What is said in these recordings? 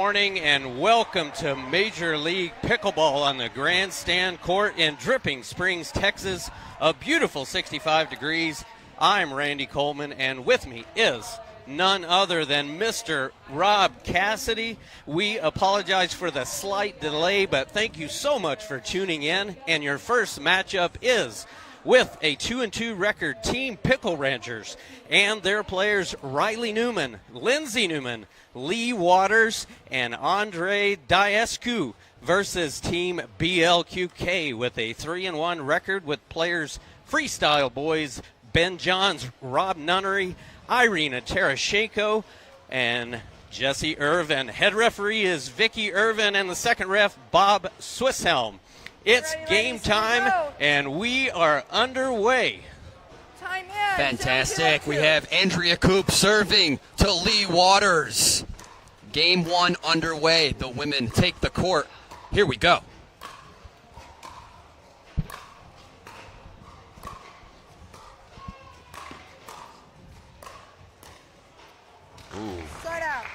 morning and welcome to Major League Pickleball on the Grandstand Court in Dripping Springs, Texas. A beautiful 65 degrees. I'm Randy Coleman, and with me is none other than Mr. Rob Cassidy. We apologize for the slight delay, but thank you so much for tuning in. And your first matchup is with a 2-2 record Team Pickle Ranchers and their players Riley Newman, Lindsay Newman, Lee Waters, and Andre Diescu versus Team BLQK with a 3-1 record with players Freestyle Boys, Ben Johns, Rob Nunnery, Irina Terashenko, and Jesse Irvin. Head referee is Vicky Irvin, and the second ref, Bob Swisshelm. It's game time, and we are underway. Time in. Fantastic. We have Andrea Coop serving to Lee Waters. Game one underway. The women take the court. Here we go. Start out.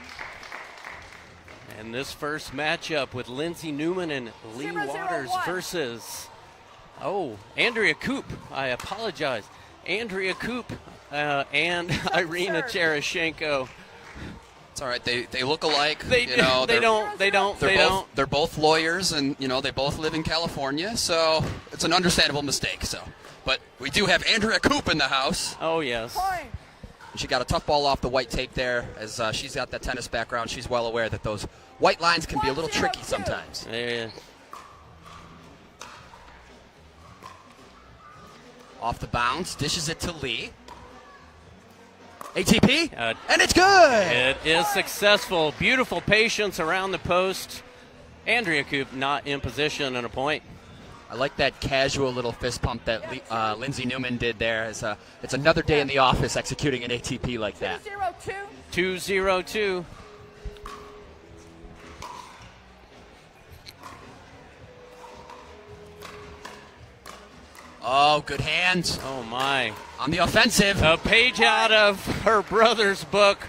And this first matchup with Lindsay Newman and Lee Waters versus, Andrea Coop. I apologize. Andrea Coop and Irina Terashenko. It's all right. They look alike. They don't. They're both lawyers, and they both live in California, so it's an understandable mistake. But we do have Andrea Coop in the house. Oh yes. Point. She got a tough ball off the white tape there, as she's got that tennis background. She's well aware that those white lines can be a little tricky sometimes. Yeah. Off the bounce, dishes it to Lee. ATP, and it's good! It is successful. Beautiful patience around the post. Andrea Coop not in position and a point. I like that casual little fist pump that Lindsay Newman did there. It's another day in the office executing an ATP like that. 2-0-2. 2-0-2. Oh, good hands. Oh, my. On the offensive. A page out of her brother's book.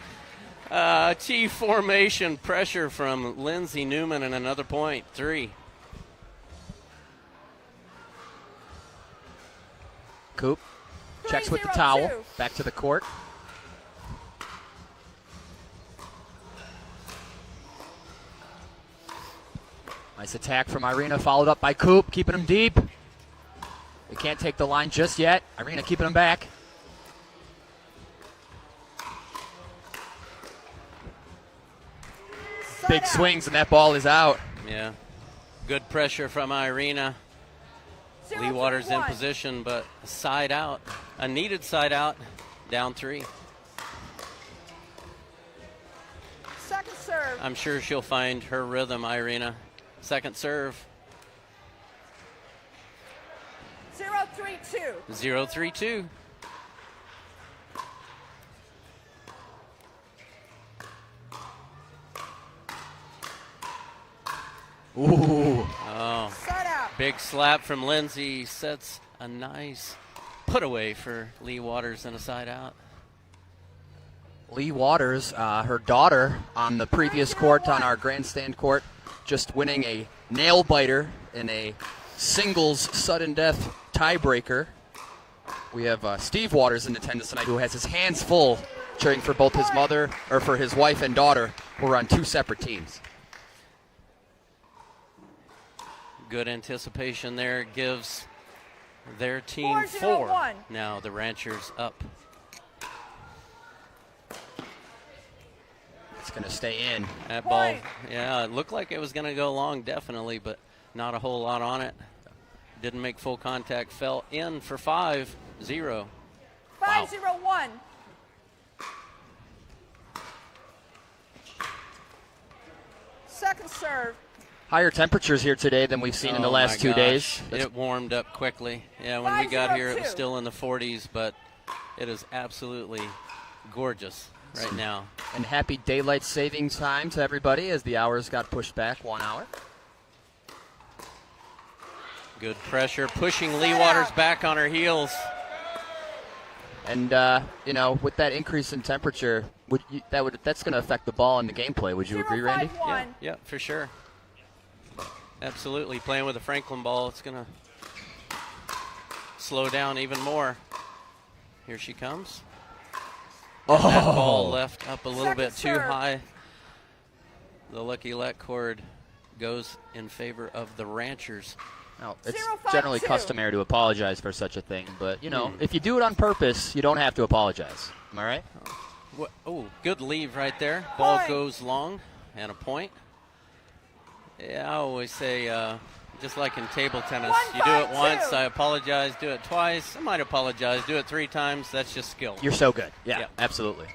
T formation pressure from Lindsay Newman and another point. 3. Coop checks with the towel. Back to the court. Nice attack from Irina, followed up by Coop, keeping him deep. They can't take the line just yet. Irina keeping him back. Big swings, and that ball is out. Yeah. Good pressure from Irina. Lee Waters in position, but a side out. A needed side out. Down 3. Second serve. I'm sure she'll find her rhythm, Irina. Second serve. 0-3-2. 0-3-2. Ooh. Oh. Start out. Big slap from Lindsay. Sets a nice put away for Lee Waters and a side out. Lee Waters, her daughter on the previous court, on our grandstand court, just winning a nail biter in a singles sudden death tiebreaker. We have Steve Waters in attendance tonight, who has his hands full cheering for both his mother, or for his wife and daughter, who are on 2 separate teams. Good anticipation there. Gives their team 4-0-1. 4. Now the Ranchers up. It's going to stay in. That ball, yeah, it looked like it was going to go long, definitely, but not a whole lot on it. Didn't make full contact. Fell in for 5-0. 5-0-1. Second serve. Higher temperatures here today than we've seen in the last 2 days. It warmed up quickly. Yeah, when we got here, it was still in the 40s, but it is absolutely gorgeous right now. And happy daylight savings time to everybody as the hours got pushed back 1 hour. Good pressure, pushing Lee Waters back on her heels. And, with that increase in temperature, that's going to affect the ball and the gameplay. Would you agree, Randy? 0-5-1. Yeah, for sure. Absolutely. Playing with a Franklin ball, it's going to slow down even more. Here she comes. Oh. That ball left up a little Second bit too serve. high. The lucky let cord goes in favor of the Ranchers. Now, it's 0-5-2. generally customary to apologize for such a thing, but, you know, if you do it on purpose, you don't have to apologize. Am I right? Oh, good leave right there. Ball Point. goes long and a point. Yeah, I always say, just like in table tennis, you do it 1-5-2. once, I apologize. Do it twice, I might apologize. Do it 3 times, that's just skill. You're so good. Yeah, Yeah. absolutely.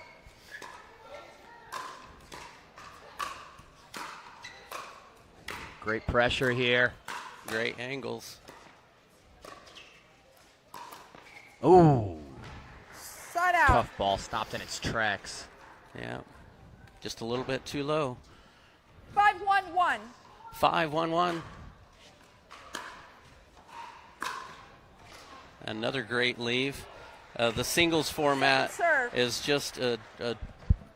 Great pressure here. Great angles. Ooh. Side out. Tough ball stopped in its tracks. Yeah, just a little bit too low. 5-1-1. 5-1-1. Another great leave. The singles format Serve. is just a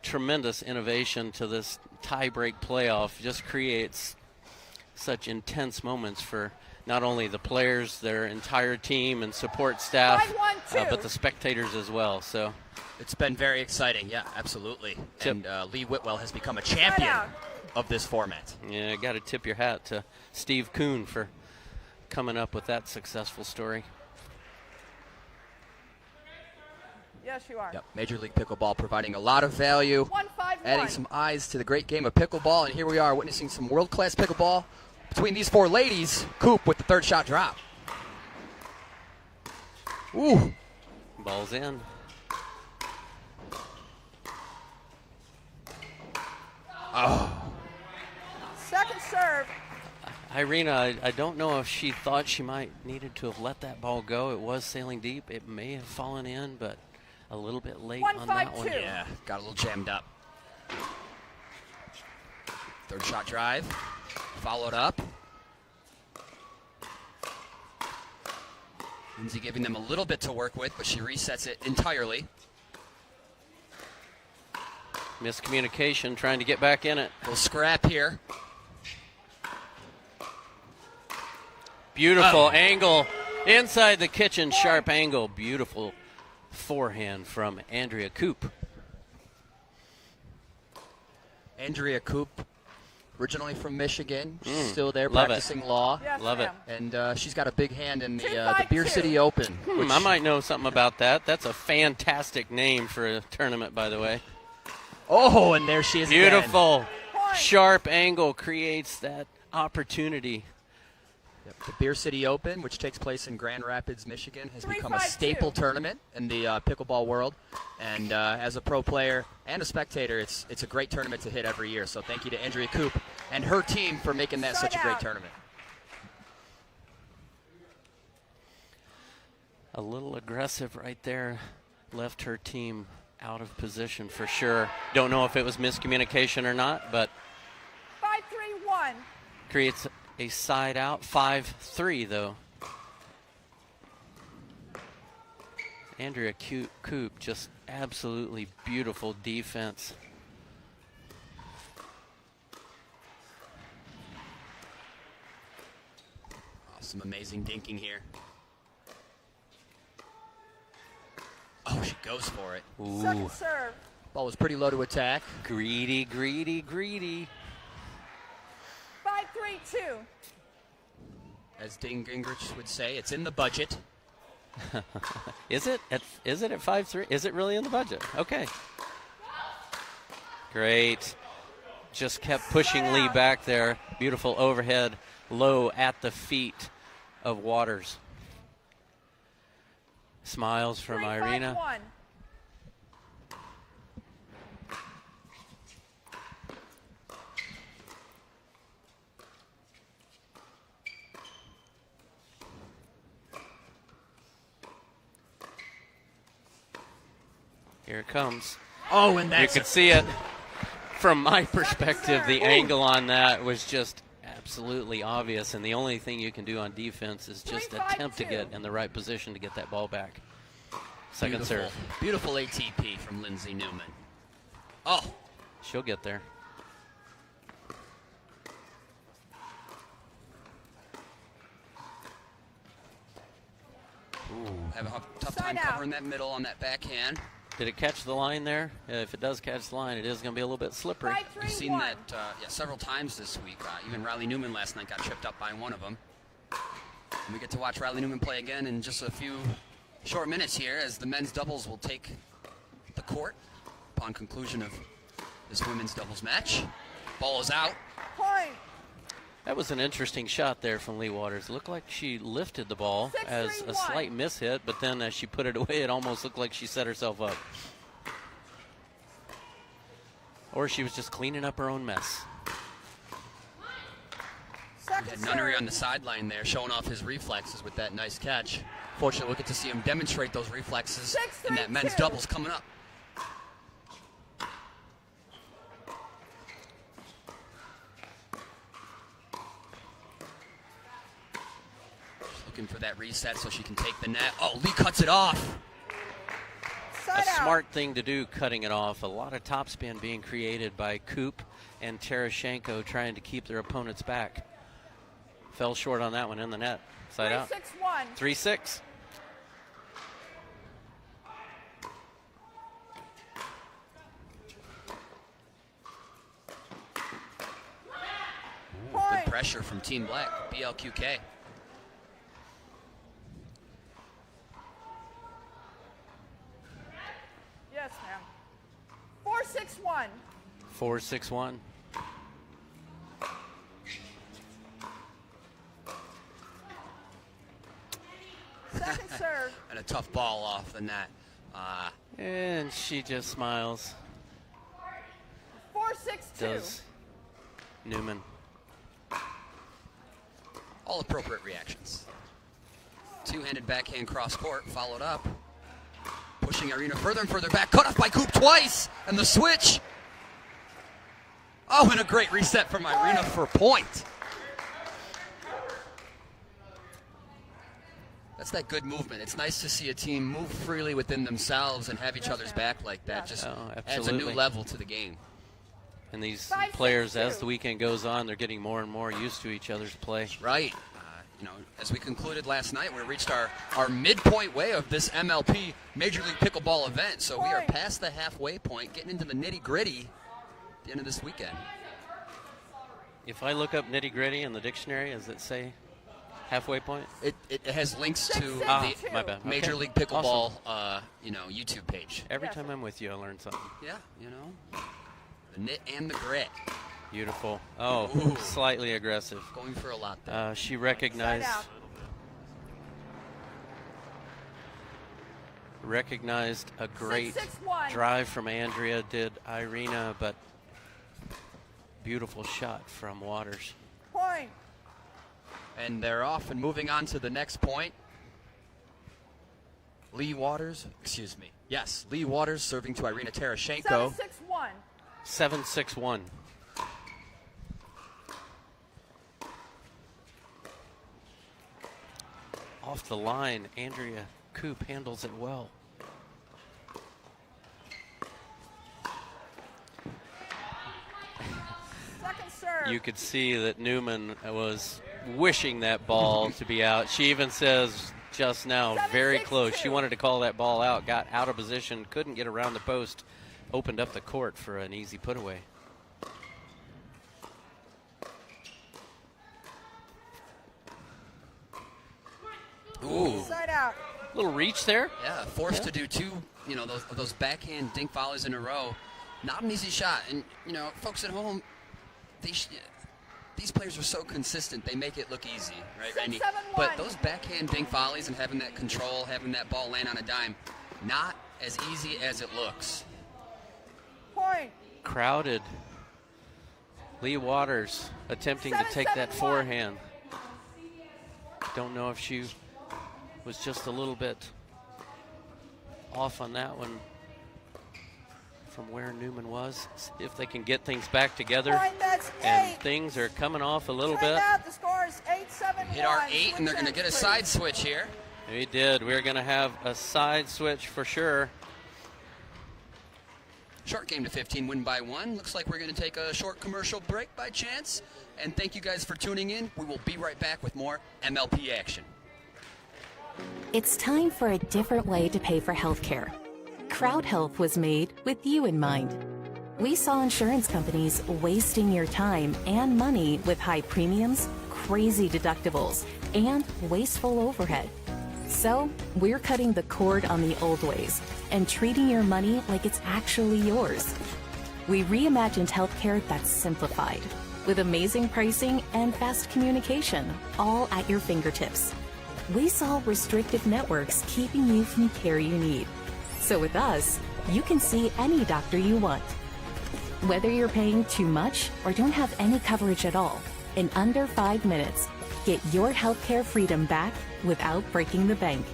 tremendous innovation to this tie-break playoff. Just creates such intense moments for not only the players, their entire team and support staff, 5-1-2. but the spectators as well. So It's been very exciting. Yeah, absolutely. Tip. And Lee Whitwell has become a champion out. of this format. yeah, got to tip your hat to Steve Kuhn for coming up with that successful story. Yes, you are. Yep, Major League Pickleball providing a lot of value, 1-5-1. adding some eyes to the great game of pickleball, and here we are witnessing some world-class pickleball between these 4 ladies. Coop with the 3rd shot drop. Ooh. Ball's in. Second serve. Irina, I don't know if she thought she might needed to have let that ball go. It was sailing deep. It may have fallen in, but a little bit late on that one. 1-5-2. Yeah, got a little jammed up. 3rd shot drive, followed up. Lindsay giving them a little bit to work with, but she resets it entirely. Miscommunication, trying to get back in it. Little scrap here. Beautiful angle inside the kitchen, sharp angle. Beautiful forehand from Andrea Koop. Andrea Koop, originally from Michigan. She's still there love it. practicing law. Yes, Love it. ma'am. And she's got a big hand in the 2-5-2. Beer City Open. which- I might know something about that. That's a fantastic name for a tournament, by the way. Oh, and there she is again. Beautiful. Point. Sharp angle creates that opportunity. Yep, the Beer City Open, which takes place in Grand Rapids, Michigan, has become a 3-5-2. staple tournament in the pickleball world. And as a pro player and a spectator, it's a great tournament to hit every year. So thank you to Andrea Koop and her team for making that such a great out. tournament. A little aggressive right there. Left her team out of position for sure. Don't know if it was miscommunication or not, but 5-3-1. creates a side out. 5-3 though. Andrea Koop, just absolutely beautiful defense. Some amazing dinking here. Oh, she goes for it. Ooh, Second serve. Ball was pretty low to attack. greedy, greedy, greedy. 5-3-2. As Ding Gingrich would say, it's in the budget. Is it at 5-3? Is it really in the budget? Okay. Great. Just kept pushing Lee back there. Beautiful overhead, low at the feet of Waters. Smiles from Irina. 3-5-1. Here it comes. Oh, and You that's could see it. From my perspective, the angle on that was just absolutely obvious, and the only thing you can do on defense is just 3-5-2. attempt to get in the right position to get that ball back. Second beautiful, serve. beautiful ATP from Lindsay Newman. Oh, She'll get there. ooh, have a tough Side time out. covering that middle on that backhand. Did it catch the line there? If it does catch the line, it is going to be a little bit slippery. 5-3-1. We've seen that several times this week. Even Riley Newman last night got tripped up by one of them. And we get to watch Riley Newman play again in just a few short minutes here as the men's doubles will take the court upon conclusion of this women's doubles match. Ball is out. Point. That was an interesting shot there from Lee Waters. It looked like she lifted the ball as a 6-3-1. slight miss hit, but then as she put it away, it almost looked like she set herself up. Or she was just cleaning up her own mess. Second Had Nunnery serve. on the sideline there showing off his reflexes with that nice catch. Fortunately, we'll get to see him demonstrate those reflexes in that men's 6-3-2. doubles coming up. Looking for that reset so she can take the net. Oh, Lee cuts it off. Side A out. smart thing to do, cutting it off. A lot of topspin being created by Coop and Terashenko trying to keep their opponents back. Fell short on that one in the net. Side out. 3-6-1. 3-6. Point. Good pressure from Team Black, BLQK. Yes, ma'am. 4-6-1. 4-6-1. Second serve. And a tough ball off the net. And she just smiles. 4-6-2. Does Newman. All appropriate reactions. Two-handed backhand cross court followed up. Pushing Irina further and further back. Cut off by Coop twice. And the switch. Oh, and a great reset from Irina for point. That's that good movement. It's nice to see a team move freely within themselves and have each other's back like that. Just Oh, adds a new absolutely. level to the game. And these 5-6-2. players, as the weekend goes on, they're getting more and more used to each other's play. Right. As we concluded last night, we reached our midpoint way of this MLP Major League Pickleball event. So we are Point. past the halfway point, getting into the nitty-gritty at the end of this weekend. If I look up nitty-gritty in the dictionary, does it say halfway point? It has links to 6-6-2. the My bad. Major Okay. League Pickleball, Awesome. YouTube page. Every Yes. time I'm with you, I learn something. Yeah, the knit and the grit. Beautiful. Oh, Ooh. slightly aggressive. Going for a lot there. She Side recognized out. a great 6-6-1. drive from Andrea, did Irina, but beautiful shot from Waters. Point. And they're off and moving on to the next point. Lee Waters serving to Irina Terashenko. 7-6-1. 7-6-1. Off the line, Andrea Coop handles it well. Second serve. You could see that Newman was wishing that ball to be out. She even says just now, very 7-6-2. close. She wanted to call that ball out, got out of position, couldn't get around the post, opened up the court for an easy put away. Ooh. Side out. Little reach there. Yeah, forced to do two, those backhand dink volleys in a row. Not an easy shot. And, folks at home, these players are so consistent, they make it look easy, right, Randy? 6-7-1. But those backhand dink volleys and having that control, having that ball land on a dime, not as easy as it looks. Point. Crowded. Lee Waters attempting to take that 7-7-1. forehand. Don't know if she was just a little bit off on that one from where Newman was. See if they can get things back together. Point. That's And 8. things are coming off a little Time bit. out. The score is 8-7-1. Hit our 8, and they're going to Switch get a ends, side please. switch here. We did. We're going to have a side switch for sure. Short game to 15, win by 1. Looks like we're going to take a short commercial break by chance. And thank you guys for tuning in. We will be right back with more MLP action. It's time for a different way to pay for healthcare. Crowd Health was made with you in mind. We saw insurance companies wasting your time and money with high premiums, crazy deductibles, and wasteful overhead. So, we're cutting the cord on the old ways and treating your money like it's actually yours. We reimagined healthcare that's simplified, with amazing pricing and fast communication, all at your fingertips. We solve restrictive networks keeping you from care you need. So with us, you can see any doctor you want. Whether you're paying too much or don't have any coverage at all, in under 5 minutes, get your healthcare freedom back without breaking the bank.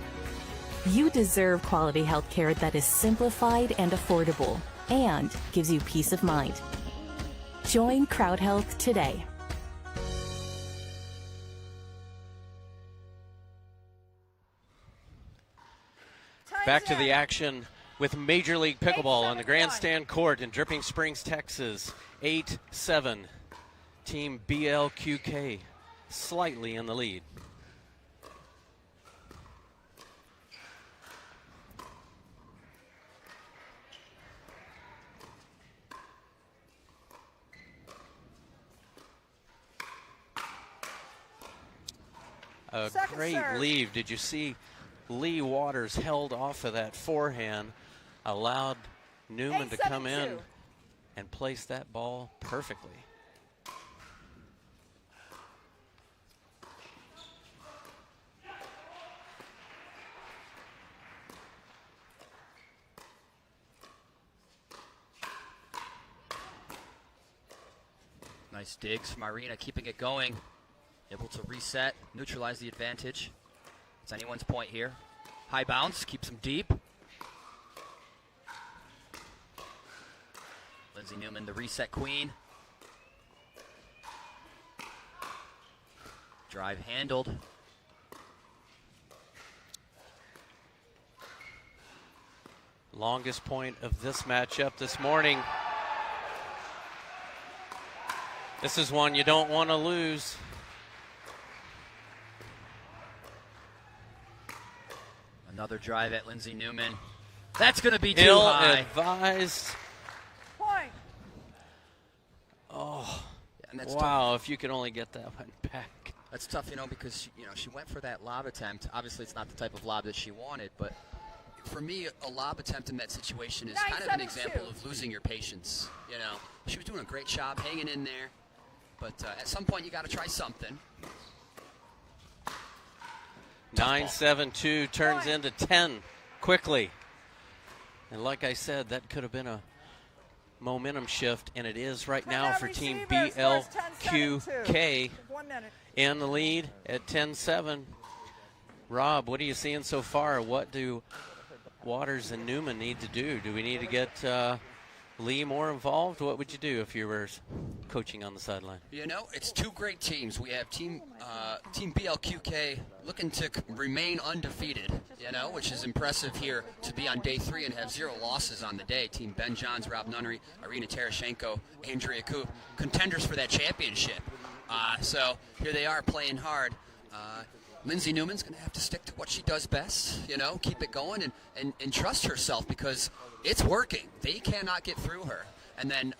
You deserve quality healthcare that is simplified and affordable and gives you peace of mind. Join Crowd Health today. Back to the action with Major League Pickleball on the Grandstand Court in Dripping Springs, Texas. 8-7. Team BLQK slightly in the lead. A great lead. Did you see Lee Waters held off of that forehand, allowed Newman to come in and place that ball perfectly. Nice digs from Irina, keeping it going. Able to reset, neutralize the advantage. It's anyone's point here. High bounce, keeps him deep. Lindsay Newman, the reset queen. Drive handled. Longest point of this matchup this morning. This is one you don't want to lose. Another drive at Lindsay Newman. That's going to be too high. Ill-advised. Point. Oh, and that's wow, tough. If you could only get that one back. That's tough, because, she went for that lob attempt. Obviously, it's not the type of lob that she wanted, but for me, a lob attempt in that situation is kind of an example of losing your patience. She was doing a great job hanging in there, but at some point, you got to try something. 9-7-2 turns into 10 quickly. And like I said, that could have been a momentum shift, and it is right now for Team BLQK in the lead at 10-7. Rob, what are you seeing so far? What do Waters and Newman need to do? Do we need to get Lee more involved? What would you do if you were coaching on the sideline? It's two great teams. We have Team BLQK looking to remain undefeated, which is impressive here to be on day 3 and have 0 losses on the day. Team Ben Johns, Rob Nunnery, Irina Terashenko, Andrea Koop, contenders for that championship. So here they are playing hard. Lindsay Newman's going to have to stick to what she does best, keep it going and trust herself because it's working. They cannot get through her. And then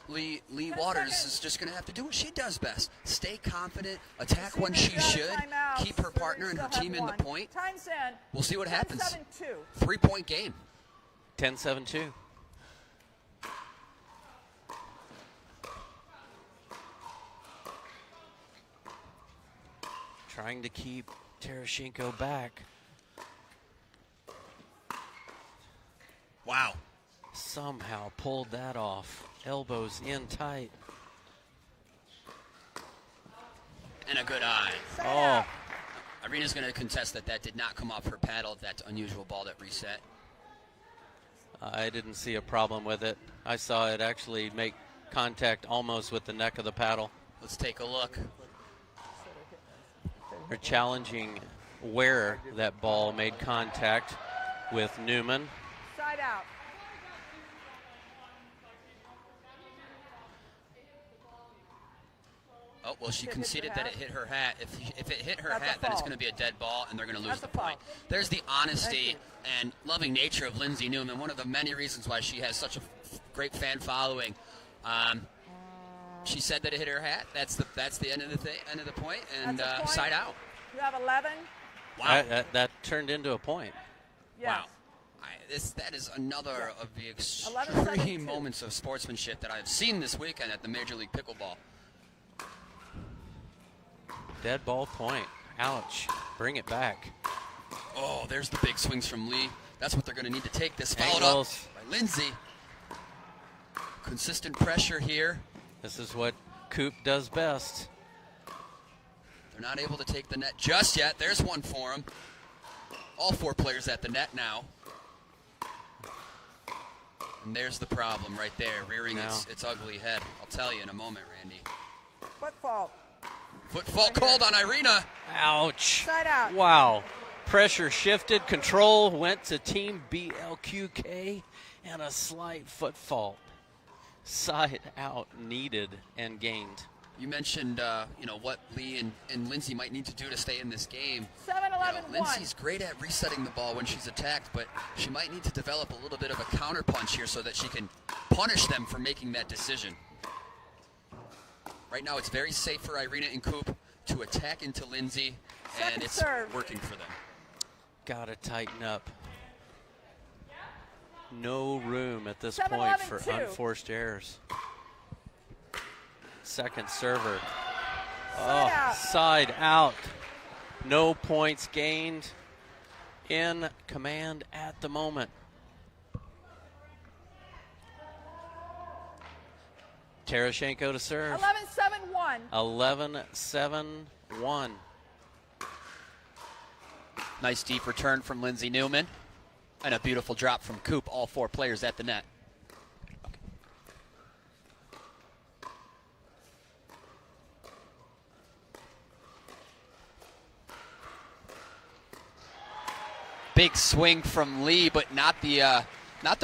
Lee Waters is just going to have to do what she does best. Stay confident, attack when she should, keep her partner and her team in the point. We'll see what happens. 3-point game. 10-7-2. Trying to keep Terashenko back. Wow. Somehow pulled that off. Elbows in tight. And a good eye. Oh. Irina's going to contest that did not come off her paddle, that unusual ball that reset. I didn't see a problem with it. I saw it actually make contact almost with the neck of the paddle. Let's take a look. They're challenging where that ball made contact with Newman. Side out. Oh, well, she If it hit conceded your that it hat. hit her hat. If it hit her That's a hat, then it's foul. going to be a dead ball, and they're going to lose That's the a point. foul. There's the honesty Thank and loving nature of Lindsay Newman, one of the many reasons why she has such a great fan following. She said that it hit her hat. That's the end of the point, and That's a point. side out. You have 11. Wow. That turned into a point. Yes. Wow. That is another of the 11-7-2. extreme moments of sportsmanship that I've seen this weekend at the Major League Pickleball. Dead ball point. Ouch. Bring it back. Oh, there's the big swings from Lee. That's what they're going to need to take this. Followed Angles. up by Lindsay. Consistent pressure here. This is what Coop does best. They're not able to take the net just yet. There's one for them. All 4 players at the net now. And there's the problem right there, rearing its ugly head. I'll tell you in a moment, Randy. Foot fault. Foot fault called on Irina. Ouch. Side out. Wow. Pressure shifted. Control went to Team BLQK, and a slight foot fault. Side out needed and gained. You mentioned, what Lee and Lindsay might need to do to stay in this game. 7-11-1. Lindsay's great at resetting the ball when she's attacked, but she might need to develop a little bit of a counter punch here so that she can punish them for making that decision. Right now, it's very safe for Irina and Coop to attack into Lindsay, and Second it's serve. working for them. Gotta tighten up. No room at this 7-11-2. point for unforced errors. Second server. Side out. Side out. No points gained. In command at the moment. Terashenko to serve. 11-7-1. 11-7-1. Nice deep return from Lindsay Newman, and a beautiful drop from Coop, all 4 players at the net. Big swing from Lee, but not the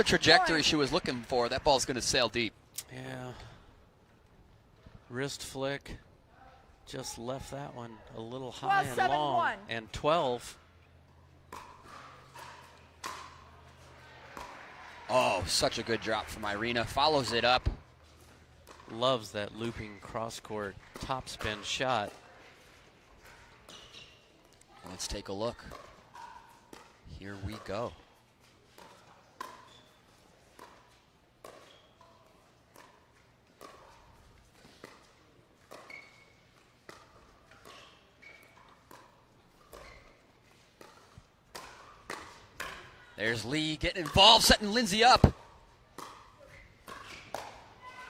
trajectory she was looking for. That ball's going to sail deep. Yeah. Wrist flick. Just left that one a little high and 12-7-1. long. And 12. Oh, such a good drop from Irina. Follows it up. Loves that looping cross-court topspin shot. Let's take a look. Here we go. There's Lee getting involved, setting Lindsay up.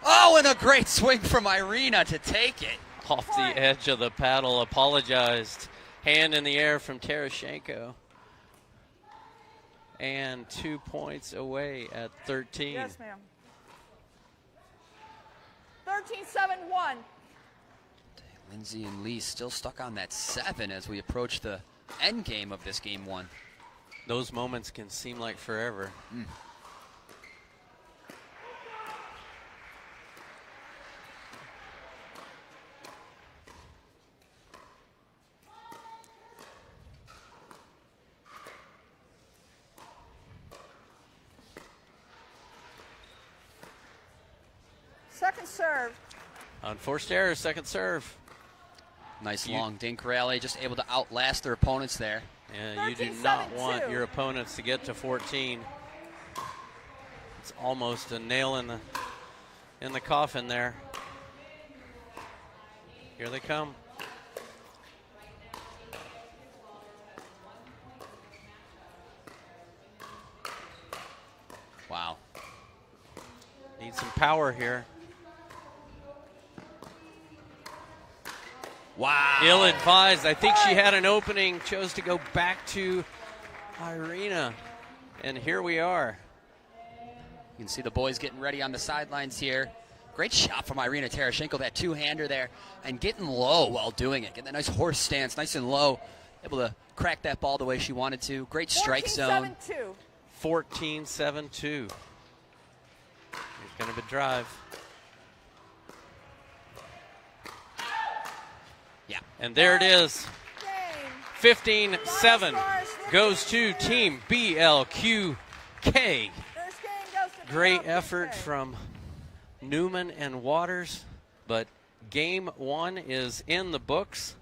Oh, and a great swing from Irina to take it. Off the edge of the paddle, apologized. Hand in the air from Terashenko. And 2 points away at 13. Yes, ma'am. 13-7-1. Lindsay and Lee still stuck on that 7 as we approach the end game of this game 1. Those moments can seem like forever. Second serve. Unforced error, second serve. Nice long dink rally, just able to outlast their opponents there. Yeah, you do not 13-7-2. want your opponents to get to 14. It's almost a nail in the coffin there. Here they come. Wow. Need some power here. Wow. Ill-advised. I think she had an opening, chose to go back to Irina. And here we are. You can see the boys getting ready on the sidelines here. Great shot from Irina Terashenko, that two-hander there, and getting low while doing it. Getting that nice horse stance, nice and low. Able to crack that ball the way she wanted to. Great strike zone. 14-7-2. 14-7-2. Here's going to be drive. Yeah. And there it is. 15-7 goes to Team BLQK. Great effort from Newman and Waters, but game one is in the books.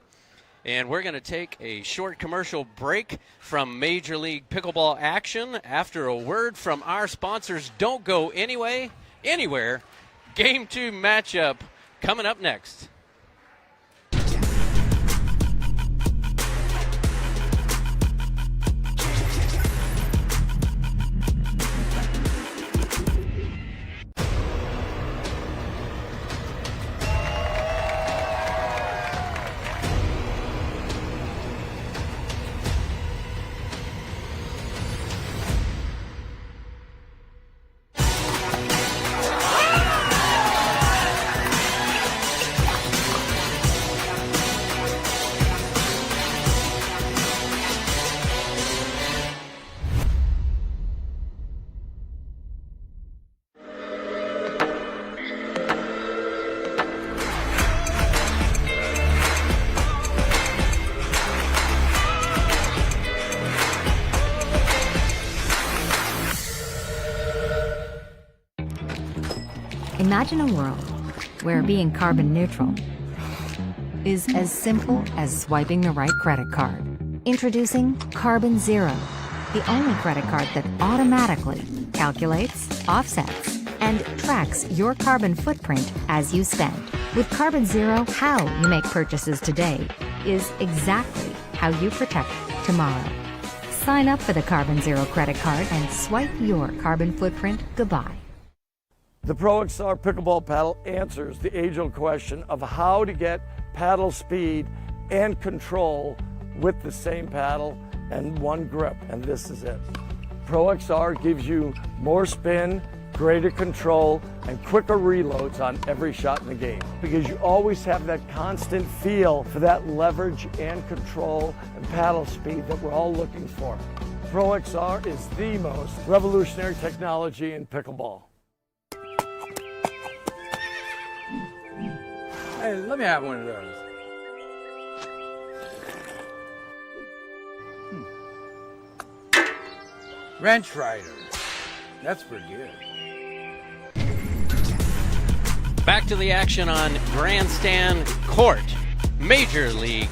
And we're going to take a short commercial break from Major League Pickleball action after a word from our sponsors. Don't go anywhere. Game two matchup coming up next. Imagine a world where being carbon neutral is as simple as swiping the right credit card. Introducing Carbon Zero, the only credit card that automatically calculates, offsets, and tracks your carbon footprint as you spend. With Carbon Zero, how you make purchases today is exactly how you protect tomorrow. Sign up for the Carbon Zero credit card and swipe your carbon footprint goodbye. The Pro XR Pickleball Paddle answers the age-old question of how to get paddle speed and control with the same paddle and one grip, and this is it. Pro XR gives you more spin, greater control, and quicker reloads on every shot in the game, because you always have that constant feel for that leverage and control and paddle speed that we're all looking for. Pro XR is the most revolutionary technology in pickleball. Hey, let me have one of those. Wrench Rider. That's pretty good. Back to the action on Grandstand Court. Major League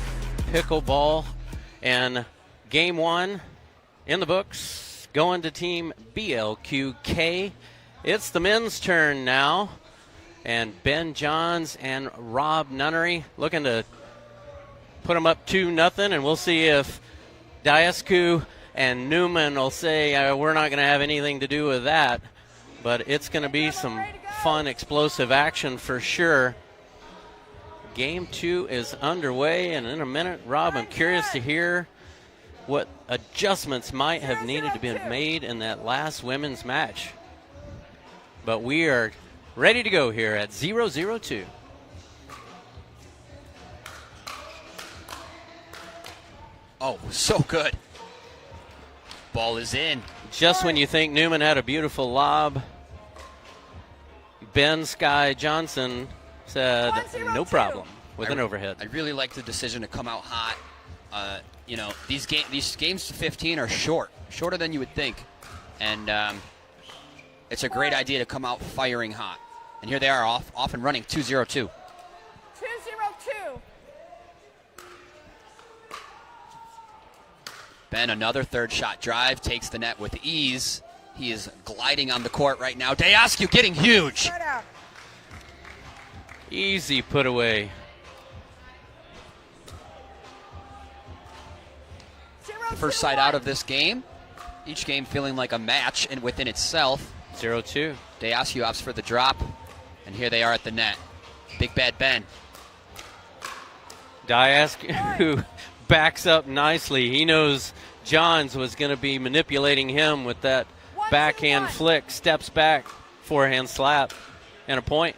Pickleball. And game one in the books. Going to Team BLQK. It's the men's turn now. And Ben Johns and Rob Nunnery looking to put them up 2-0, and we'll see if Diascu and Newman will say we're not going to have anything to do with that. But it's going to be some fun, explosive action for sure. Game two is underway, and in a minute, Rob, I'm curious to hear what adjustments might have needed to be made in that last women's match. But we are ready to go here at 0-0-2. Oh, so good. Ball is in. Just when you think Newman had a beautiful lob, Ben Sky Johnson said no problem with an overhead. I really like the decision to come out hot. These games to 15 are shorter than you would think. And it's a great idea to come out firing hot. And here they are off and running, 2-0-2. 2-0-2. Ben, another third shot drive, takes the net with ease. He is gliding on the court right now. Diascu getting huge. Easy put away. First side out of this game. Each game feeling like a match and within itself. 0-2. Diascu opts for the drop. And here they are at the net. Big Bad Ben. Diascu backs up nicely. He knows Johns was going to be manipulating him with that backhand flick. Steps back, forehand slap, and a point.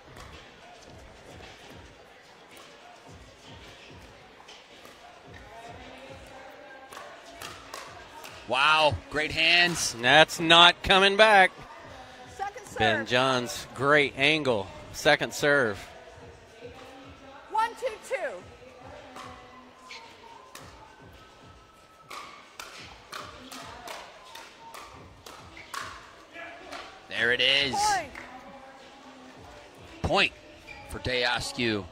Wow, great hands. That's not coming back. Ben Johns, great angle. Second serve. 1-2-2. There it is. Point for Dayascu.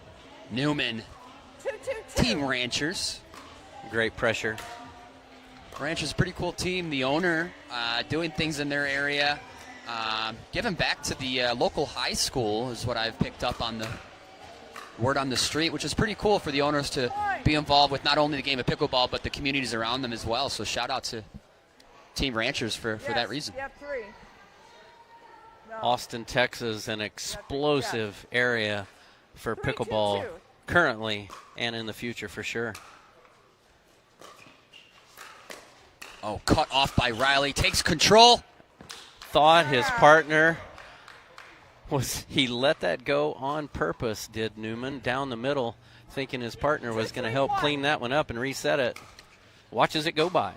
Newman. 2-2-2. Team Ranchers. Great pressure. Ranchers is a pretty cool team. The owner doing things in their area. Giving back to the local high school is what I've picked up on the word on the street, which is pretty cool for the owners to be involved with not only the game of pickleball, but the communities around them as well. So shout out to Team Ranchers for that reason. Yep, 3. No. Austin, Texas, an explosive area for 3-2-2. pickleball currently and in the future for sure. Oh, cut off by Riley. Takes control. Thought his partner he let that go on purpose, did Newman, down the middle, thinking his partner was going to help clean that one up and reset it. Watches it go by.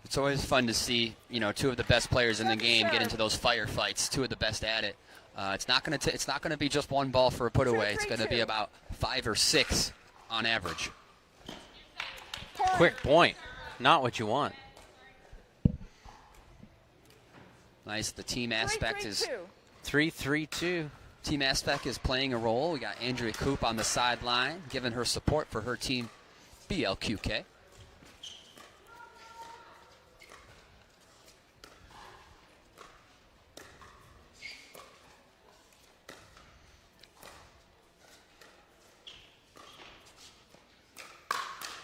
It's always fun to see, two of the best players in the game get into those firefights. Two of the best at it. It's not going to be just one ball for a put away. It's going to be about 5 or 6 on average. Quick point, not what you want. Nice. The team aspect is 3-3-2. Team aspect is playing a role. We got Andrea Coop on the sideline, giving her support for her team, BLQK.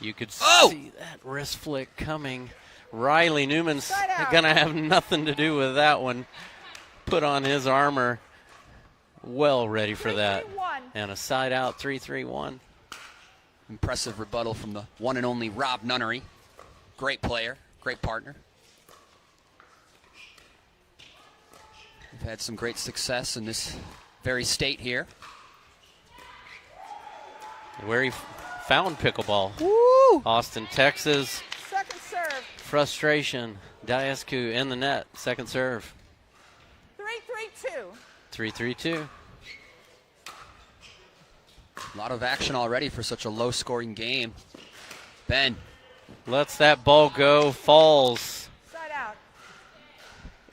You could see that wrist flick coming. Riley Newman's going to have nothing to do with that one. Put on his armor. Well ready for that. And a side out, 3-3-1. Impressive rebuttal from the one and only Rob Nunnery. Great player, great partner. We've had some great success in this very state here. Where he found pickleball. Woo! Austin, Texas. Second serve. Frustration. Dayascu in the net. Second serve. 3-3-2. 3-3-2. A lot of action already for such a low-scoring game. Ben. Lets that ball go. Falls. Side out.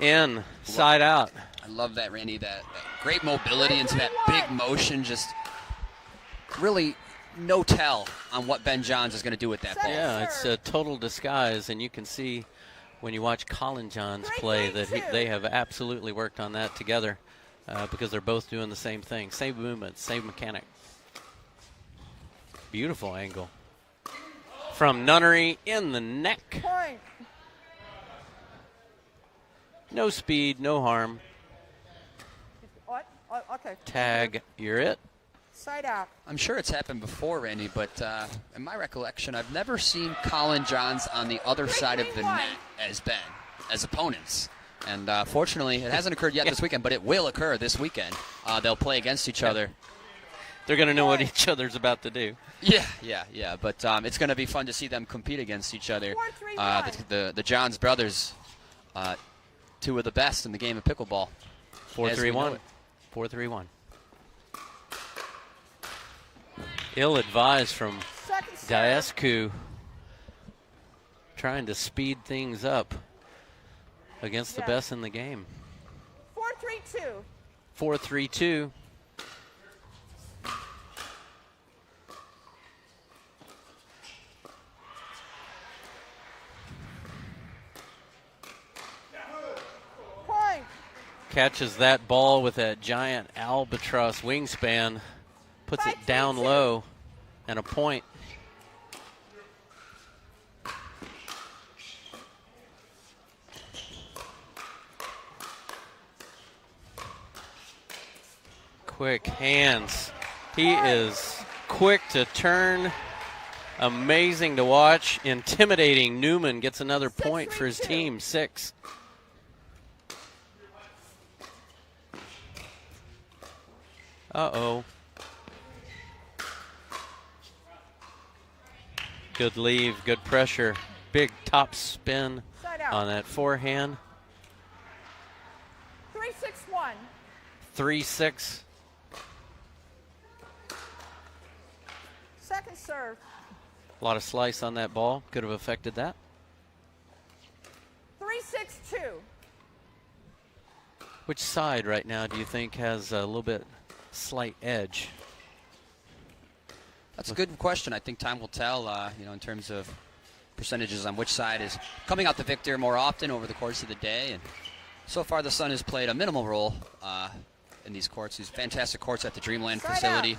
In. Side out. I love that, Randy. That great mobility into that big motion. Just really no tell on what Ben Johns is going to do with that ball. Yeah, it's a total disguise, and you can see when you watch Colin Johns play that they have absolutely worked on that together because they're both doing the same thing. Same movement, same mechanic. Beautiful angle. From Nunnery in the neck. Point. No speed, no harm. What? Oh, okay. Tag, you're it. Side out. I'm sure it's happened before, Randy, but in my recollection, I've never seen Colin Johns on the other side of the net as Ben, as opponents. And fortunately, it hasn't occurred yet this weekend, but it will occur this weekend. They'll play against each other. They're going to know what each other's about to do. Yeah. But it's going to be fun to see them compete against each other. The Johns brothers, two of the best in the game of pickleball. 4-3-1. 4-3-1. Ill-advised from Dayascu, trying to speed things up against the best in the game. 4-3-2. 4-3-2. Point. Catches that ball with that giant albatross wingspan, puts it down low, and a point. Quick hands. He is quick to turn. Amazing to watch. Intimidating. Newman gets another point for his team. 6. Uh-oh. Good leave, good pressure. Big top spin on that forehand. 3-6-1. 3-6. Second serve. A lot of slice on that ball. Could have affected that. 3-6-2. Which side right now do you think has a little bit slight edge? That's a good question. I think time will tell, in terms of percentages on which side is coming out the victor more often over the course of the day. And so far, the sun has played a minimal role in these courts. These fantastic courts at the Dreamland facility.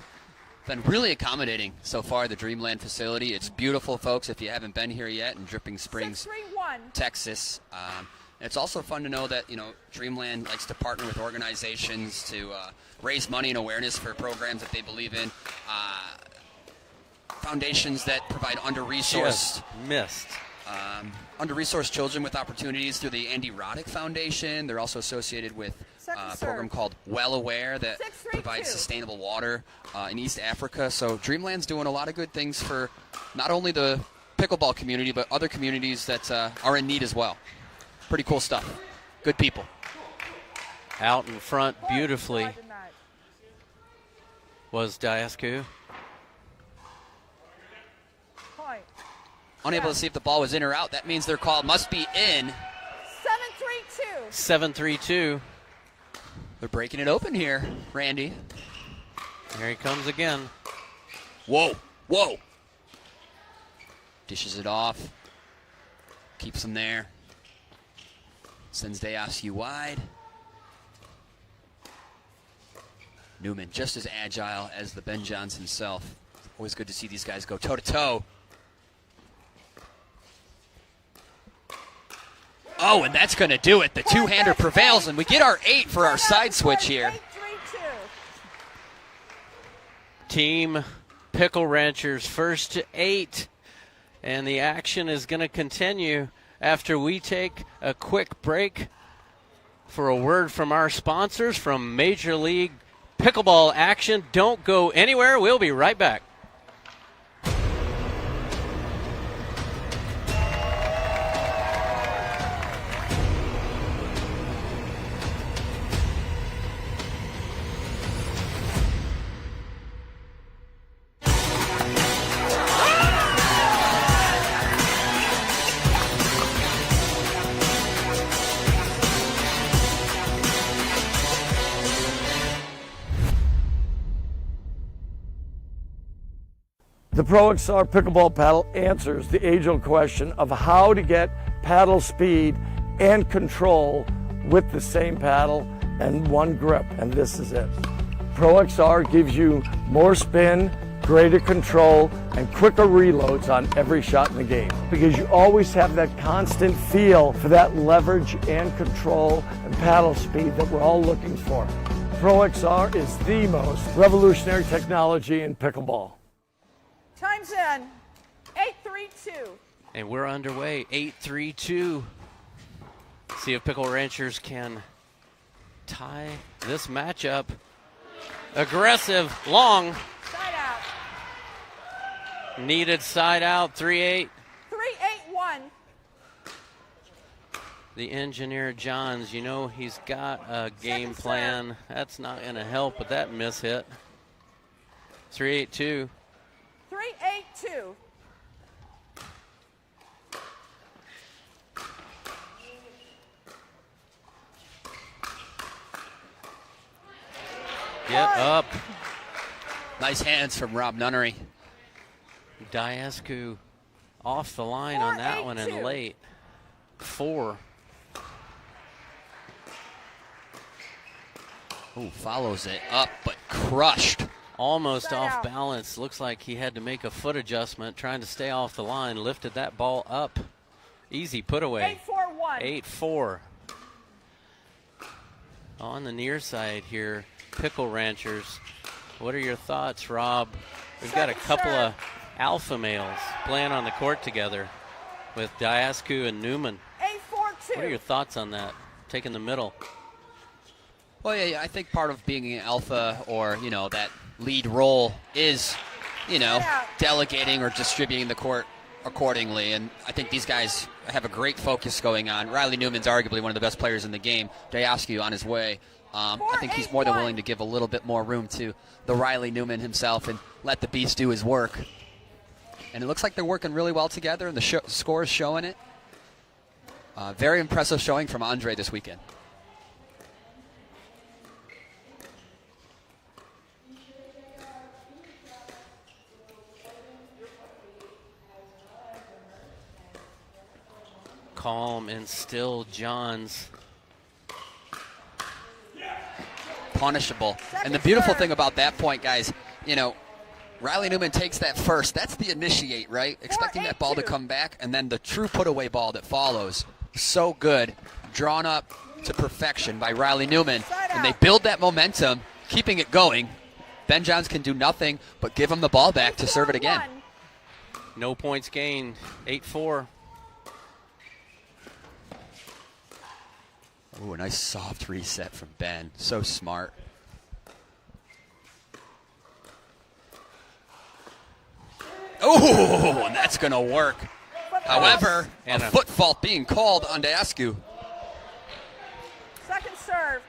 Been really accommodating so far, the Dreamland facility. It's beautiful, folks, if you haven't been here yet in Dripping Springs, Texas. It's also fun to know that, Dreamland likes to partner with organizations to raise money and awareness for programs that they believe in. Foundations that provide under-resourced children with opportunities through the Andy Roddick Foundation. They're also associated with a program called Well Aware that provides sustainable water in East Africa. So Dreamland's doing a lot of good things for not only the pickleball community, but other communities that are in need as well. Pretty cool stuff. Good people. Out in front beautifully was Diascu. Unable to see if the ball was in or out. That means their call must be in. 7-3-2. 7-3-2. They're breaking it open here, Randy. Here he comes again. Whoa. Dishes it off. Keeps him there. Sends Diascu wide. Newman just as agile as the Ben Johns himself. Always good to see these guys go toe-to-toe. Oh, and that's going to do it. The two-hander prevails, and we get our 8 for our side switch here. Team Pickle Ranchers first to 8. And the action is going to continue after we take a quick break for a word from our sponsors from Major League Pickleball action. Don't go anywhere. We'll be right back. The Pro XR Pickleball Paddle answers the age-old question of how to get paddle speed and control with the same paddle and one grip, and this is it. Pro XR gives you more spin, greater control, and quicker reloads on every shot in the game, because you always have that constant feel for that leverage and control and paddle speed that we're all looking for. Pro XR is the most revolutionary technology in pickleball. Time's in. 8-3-2. And we're underway. 8-3-2. See if Pickle Ranchers can tie this matchup. Aggressive, long. Side out. Needed side out. 3-8. 3-8-1. The engineer Johns, he's got a game plan. That's not going to help with that miss hit. 3-8-2. 3-8-2. Get up. Nice hands from Rob Nunnery. Diascu off the line on that one and late. 4. Ooh, follows it up, but crushed. Almost off balance. Looks like he had to make a foot adjustment, trying to stay off the line. Lifted that ball up. Easy put away. 8-4-1. 8-4. On the near side here, Pickle Ranchers. What are your thoughts, Rob? We've got a couple of alpha males playing on the court together with Diascu and Newman. 8-4-2. What are your thoughts on that? Taking the middle. Well, yeah, I think part of being an alpha or, that lead role is, delegating or distributing the court accordingly. And I think these guys have a great focus going on. Riley Newman's arguably one of the best players in the game. Diascu on his way. I think he's more than willing to give a little bit more room to the Riley Newman himself and let the beast do his work. And it looks like they're working really well together, and the score is showing it. Very impressive showing from Andre this weekend. calm and still Johns. Punishable. And the beautiful thing about that point, guys, you know, Riley Newman takes that first. That's the initiate, right? Expecting that ball to come back, and then the true put-away ball that follows. So good. Drawn up to perfection by Riley Newman. And they build that momentum, keeping it going. Ben Johns can do nothing but give him the ball back to serve it again. No points gained. 8-4. Ooh, a nice soft reset from Ben. So smart. Oh, and that's going to work. However, a foot fault being called on Askew. Second serve.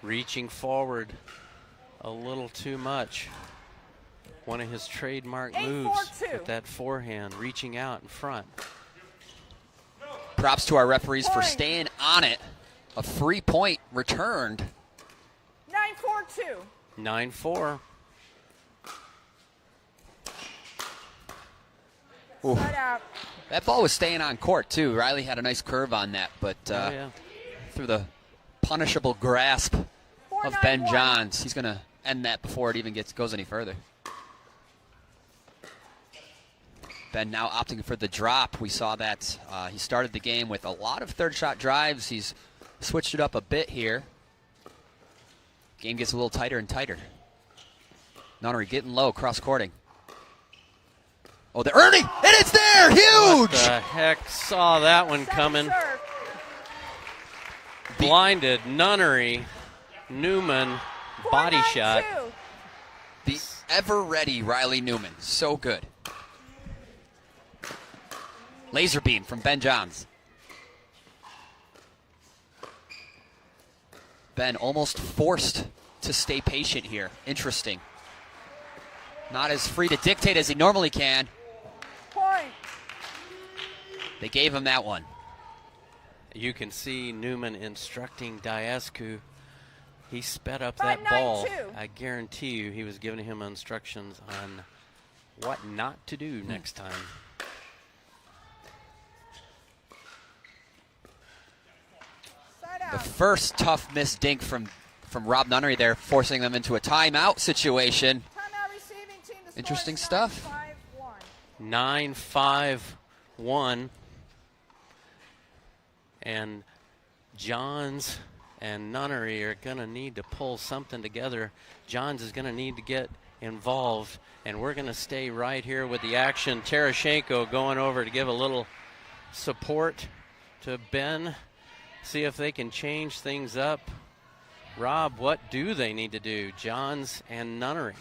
Reaching forward a little too much. One of his trademark moves with that forehand, reaching out in front. Props to our referees for staying on it. A free point returned. 9-4-2. 9-4. Side out. That ball was staying on court, too. Riley had a nice curve on that, but through the punishable grasp of Ben Johns, he's going to end that before it even goes any further. Ben now opting for the drop. We saw that he started the game with a lot of third shot drives. He's switched it up a bit here. Game gets a little tighter and tighter. Nunnery getting low, cross-courting. Oh, the Ernie, and it's there, huge! What the heck, saw that one coming. Blinded, Nunnery, Newman, body shot. The ever-ready Riley Newman, so good. Laser beam from Ben Johns. Ben almost forced to stay patient here. Interesting. Not as free to dictate as he normally can. Point. They gave him that one. You can see Newman instructing Diascu. He sped up that ball. I guarantee you he was giving him instructions on what not to do next time. The first tough missed dink from Rob Nunnery there, forcing them into a timeout situation. Interesting stuff. 9-5-1. And Johns and Nunnery are going to need to pull something together. Johns is going to need to get involved, and we're going to stay right here with the action. Terashenko going over to give a little support to Ben. See if they can change things up. Rob, what do they need to do? Johns and Nunnery.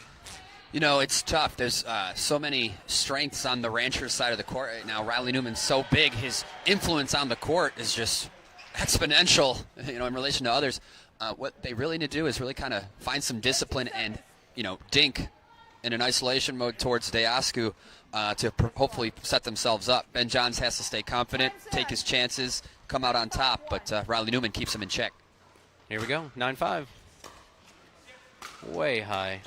You know, it's tough. There's so many strengths on the Ranchers side of the court right now. Riley Newman's so big. His influence on the court is just exponential, you know, in relation to others. What they really need to do is really kind of find some discipline and, you know, dink in an isolation mode towards Diascu to hopefully set themselves up. Ben Johns has to stay confident, take his chances, come out on top, but Riley Newman keeps him in check. Here we go, 9-5. Way high.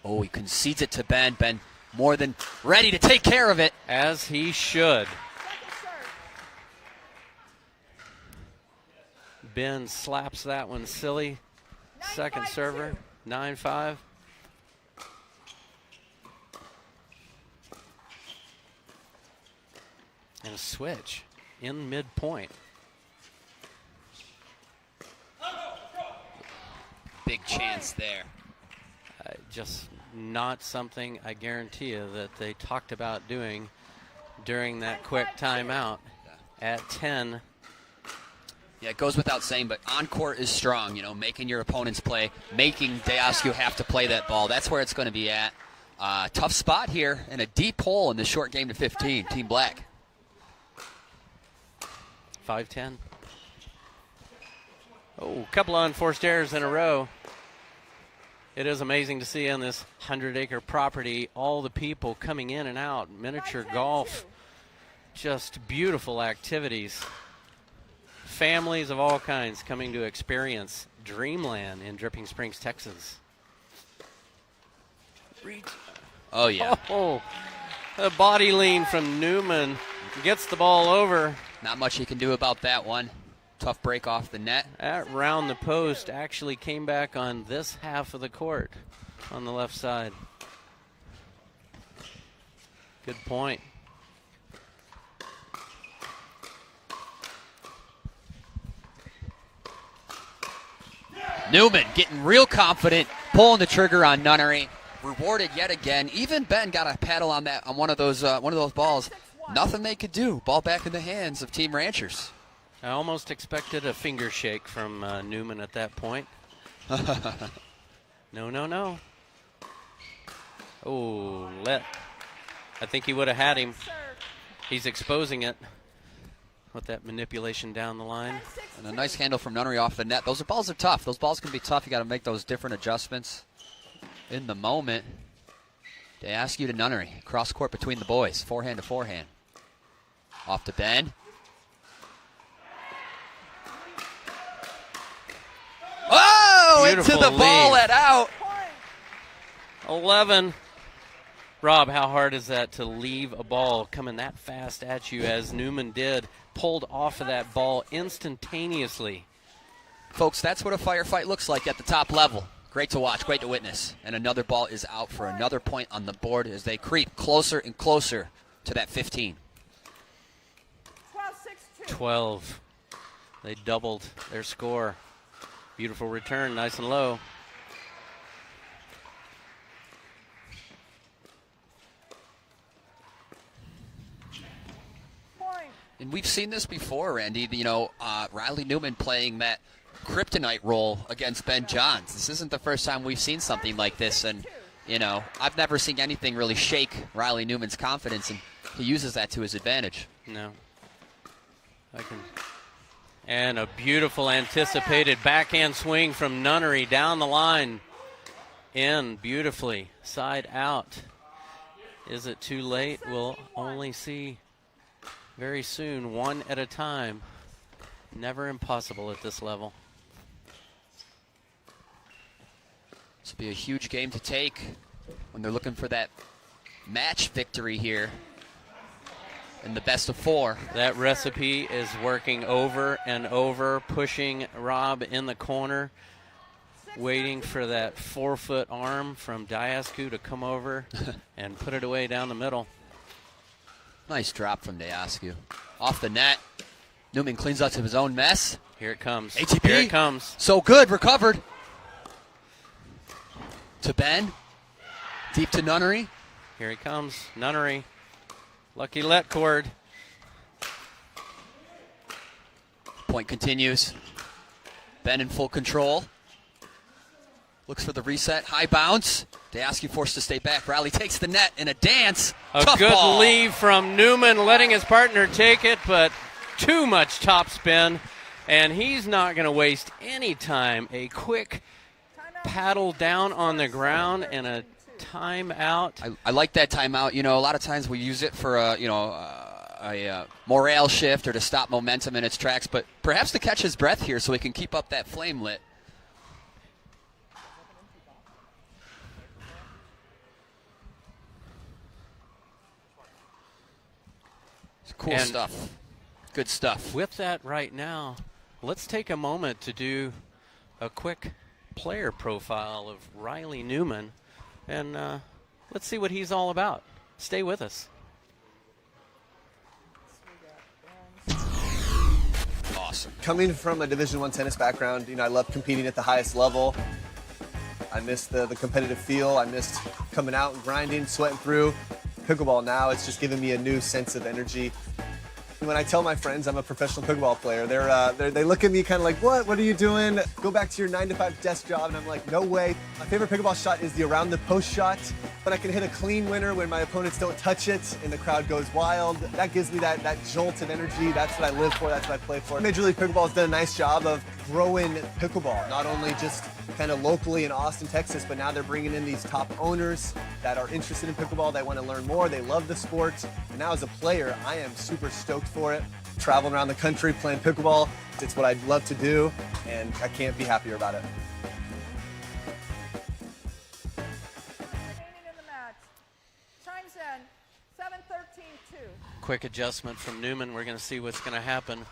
Oh, he concedes it to Ben. Ben more than ready to take care of it. As he should. Ben slaps that one silly. Second server, 9-5. And a switch in midpoint. Big chance there. Just not something, I guarantee you, that they talked about doing during that quick timeout at 10. Yeah, it goes without saying, but on-court is strong, you know, making your opponents play, making Diascu have to play that ball. That's where it's going to be at. Tough spot here and a deep hole in the short game to 15, Team Black. 5-10. Oh, a couple of unforced errors in a row. It is amazing to see on this 100-acre property all the people coming in and out. Miniature golf, just beautiful activities. Families of all kinds coming to experience dreamland in Dripping Springs, Texas. Oh, yeah. Oh, a body lean from Newman gets the ball over. Not much he can do about that one. Tough break off the net. That round the post actually came back on this half of the court on the left side. Good point. Newman getting real confident, pulling the trigger on Nunnery. Rewarded yet again. Even Ben got a paddle on that on one of those balls. Nothing they could do. Ball back in the hands of Team Ranchers. I almost expected a finger shake from Newman at that point. No. Oh, I think he would have had him. He's exposing it with that manipulation down the line. And a nice handle from Nunnery off the net. Those balls are tough. Those balls can be tough. You got to make those different adjustments in the moment. They ask you to Nunnery. Cross court between the boys. Forehand to forehand. Off to Ben. Oh, Beautiful into the ball lead. at out. 11. Rob, how hard is that to leave a ball coming that fast at you as Newman did? Pulled off of that ball instantaneously. Folks, that's what a firefight looks like at the top level. Great to watch, great to witness. And another ball is out for another point on the board as they creep closer and closer to that 15. 12. They doubled their score. Beautiful return, nice and low. And we've seen this before, Randy. Riley Newman playing that kryptonite role against Ben Johns. This isn't the first time we've seen something like this. And, I've never seen anything really shake Riley Newman's confidence, and he uses that to his advantage. No. And a beautiful anticipated backhand swing from Nunnery down the line. In beautifully. Side out. Is it too late? We'll only see very soon, one at a time. Never impossible at this level. This will be a huge game to take when they're looking for that match victory here in the best of four. That recipe is working over and over, pushing Rob in the corner, waiting for that 4-foot arm from Diascu to come over and put it away down the middle. Nice drop from Diascu. Off the net. Newman cleans up to his own mess. Here it comes. ATP. Here it comes. So good. Recovered. To Ben. Deep to Nunnery. Here he comes. Nunnery. Lucky let cord. Point continues. Ben in full control. Looks for the reset. High bounce. Diascu forced to stay back. Riley takes the net in a dance. A Tough good ball. leave from Newman, letting his partner take it, but too much topspin, and he's not going to waste any time. A quick paddle down on the ground and a timeout. I like that timeout. A lot of times we use it for a morale shift or to stop momentum in its tracks, but perhaps to catch his breath here so he can keep up that flame lit. Cool stuff. Good stuff. With that right now, let's take a moment to do a quick player profile of Riley Newman, and let's see what he's all about. Stay with us. Awesome. Coming from a Division I tennis background, I love competing at the highest level. I missed the competitive feel. I missed coming out and grinding, sweating through. Pickleball now, it's just given me a new sense of energy. When I tell my friends I'm a professional pickleball player, they look at me kind of like, what are you doing? Go back to your 9-to-5 desk job. And I'm like, no way. My favorite pickleball shot is the around the post shot. But I can hit a clean winner when my opponents don't touch it and the crowd goes wild. That gives me that jolt of energy. That's what I live for. That's what I play for. Major League Pickleball has done a nice job of growing pickleball, not only just kind of locally in Austin, Texas, but now they're bringing in these top owners that are interested in pickleball. They want to learn more. They love the sport. And now as a player, I am super stoked for it. Traveling around the country playing pickleball, it's what I'd love to do, and I can't be happier about it. quick adjustment from Newman. We're going to see what's going to happen.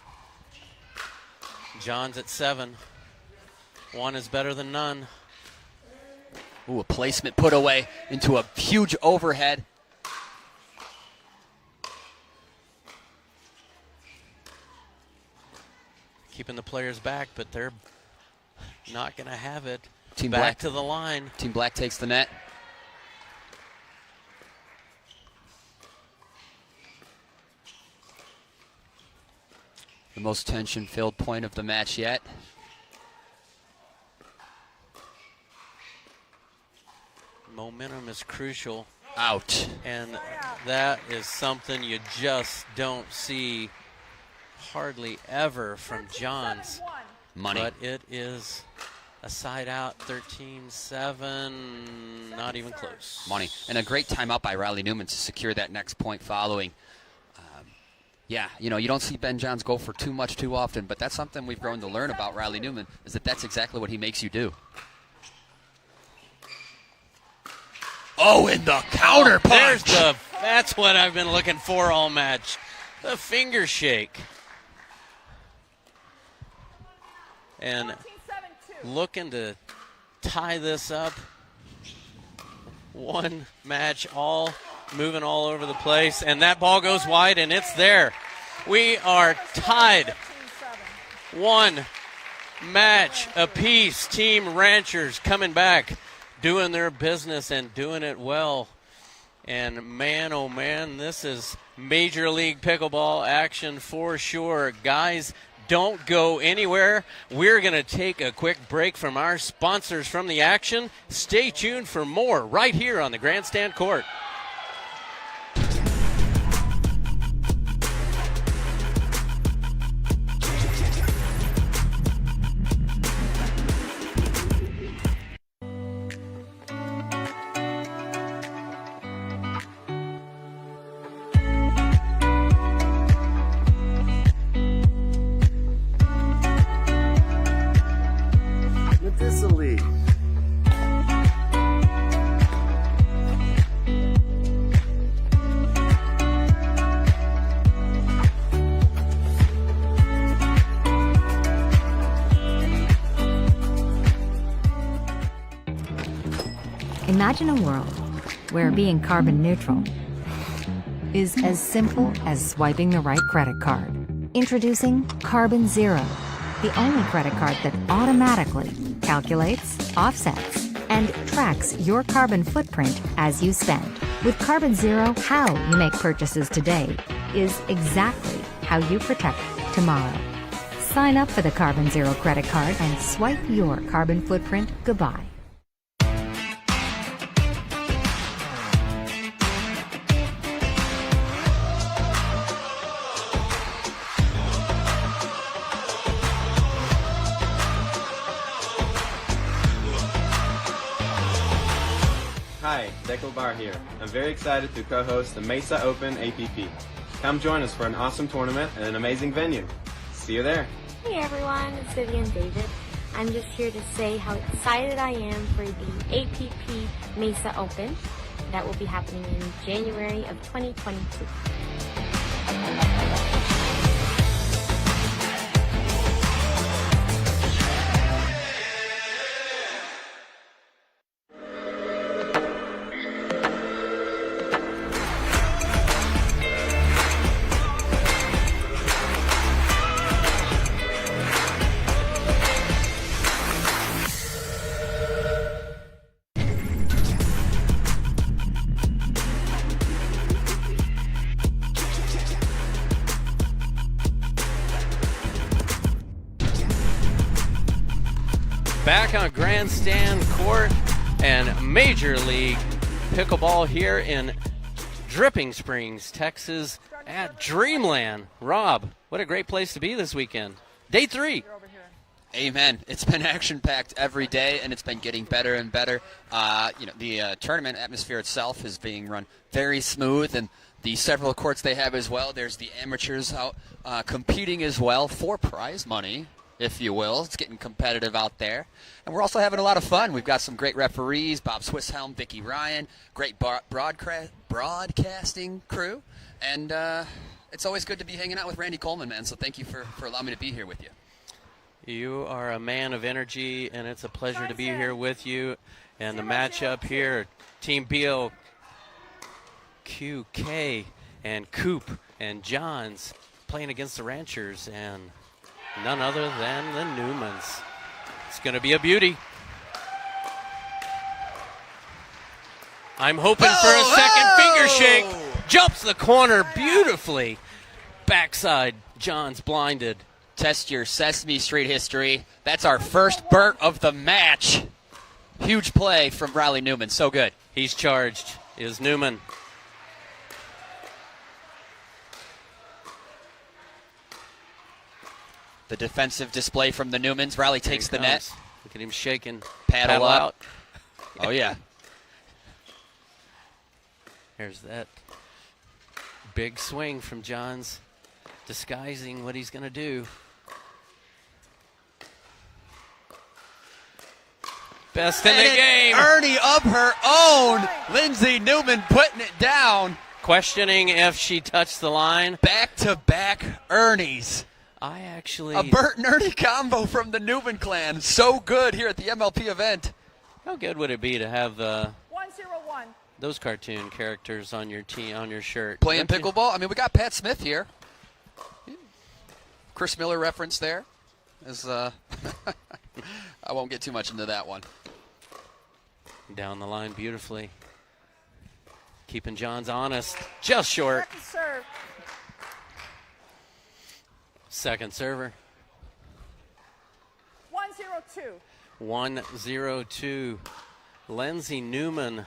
John's at 7. 1 is better than none. Ooh, a placement put away into a huge overhead. Keeping the players back, but they're not going to have it. Team back Black to the line. Team Black takes the net. The most tension-filled point of the match yet. Momentum is crucial. Out. And that is something you just don't see hardly ever from Johns. Money. But it is a side out, 13-7, not even close. Money. And a great timeout by Riley Newman to secure that next point following. Yeah, you know, you don't see Ben Johns go for too much too often, but that's something we've grown to learn about Riley Newman, is that that's exactly what he makes you do. Oh, and the counter punch. That's what I've been looking for all match. The finger shake. And looking to tie this up. One match, all moving all over the place, and that ball goes wide, and it's there. We are tied. 1 match apiece. Team Ranchers coming back, doing their business and doing it well. And man, oh man, this is Major League Pickleball action for sure. Guys, don't go anywhere. We're going to take a quick break from our sponsors from the action. Stay tuned for more right here on the Grandstand Court. Imagine a world where being carbon neutral is as simple as swiping the right credit card. Introducing Carbon Zero, the only credit card that automatically calculates, offsets, and tracks your carbon footprint as you spend. With Carbon Zero, how you make purchases today is exactly how you protect tomorrow. Sign up for the Carbon Zero credit card and swipe your carbon footprint goodbye. Hi, Pickle Bar here. I'm very excited to co-host the Mesa Open APP. Come join us for an awesome tournament and an amazing venue. See you there. Hey everyone, it's Vivian David. I'm just here to say how excited I am for the APP Mesa Open that will be happening in January of 2022. Back on Grandstand Court and Major League Pickleball here in Dripping Springs, Texas at Dreamland. Rob, what a great place to be this weekend. Day 3. Amen. It's been action-packed every day, and it's been getting better and better. The tournament atmosphere itself is being run very smooth, and the several courts they have as well. There's the amateurs out competing as well for prize money. if you will. It's getting competitive out there. And we're also having a lot of fun. We've got some great referees, Bob Swisshelm, Vicki Ryan, great broadcasting crew. And it's always good to be hanging out with Randy Coleman, man. So thank you for allowing me to be here with you. You are a man of energy, and it's a pleasure to be here with you. And the matchup here, Team BLQK and Coop and Johns playing against the Ranchers, and none other than the Newmans. It's going to be a beauty. I'm hoping for a second finger shake. Jumps the corner beautifully. Backside, Johns blinded. Test your Sesame Street history. That's our first Burt of the match. Huge play from Riley Newman. So good. He's charged, is Newman. The defensive display from the Newmans. Riley takes the net. Look at him shaking. Paddle out. Oh, yeah. There's that big swing from Johns, disguising what he's going to do. Best in the game. Ernie of her own. Lindsay Newman putting it down. Questioning if she touched the line. Back-to-back Ernies. A Burt and Ernie combo from the Newman clan. So good here at the MLP event. How good would it be to have 101. Those cartoon characters on your team, on your shirt? Playing pickleball? I mean, we got Pat Smith here. Chris Miller reference there. I won't get too much into that one. Down the line beautifully. Keeping Johns honest. Just short. Second serve. Second server. 102. 102. Lindsay Newman,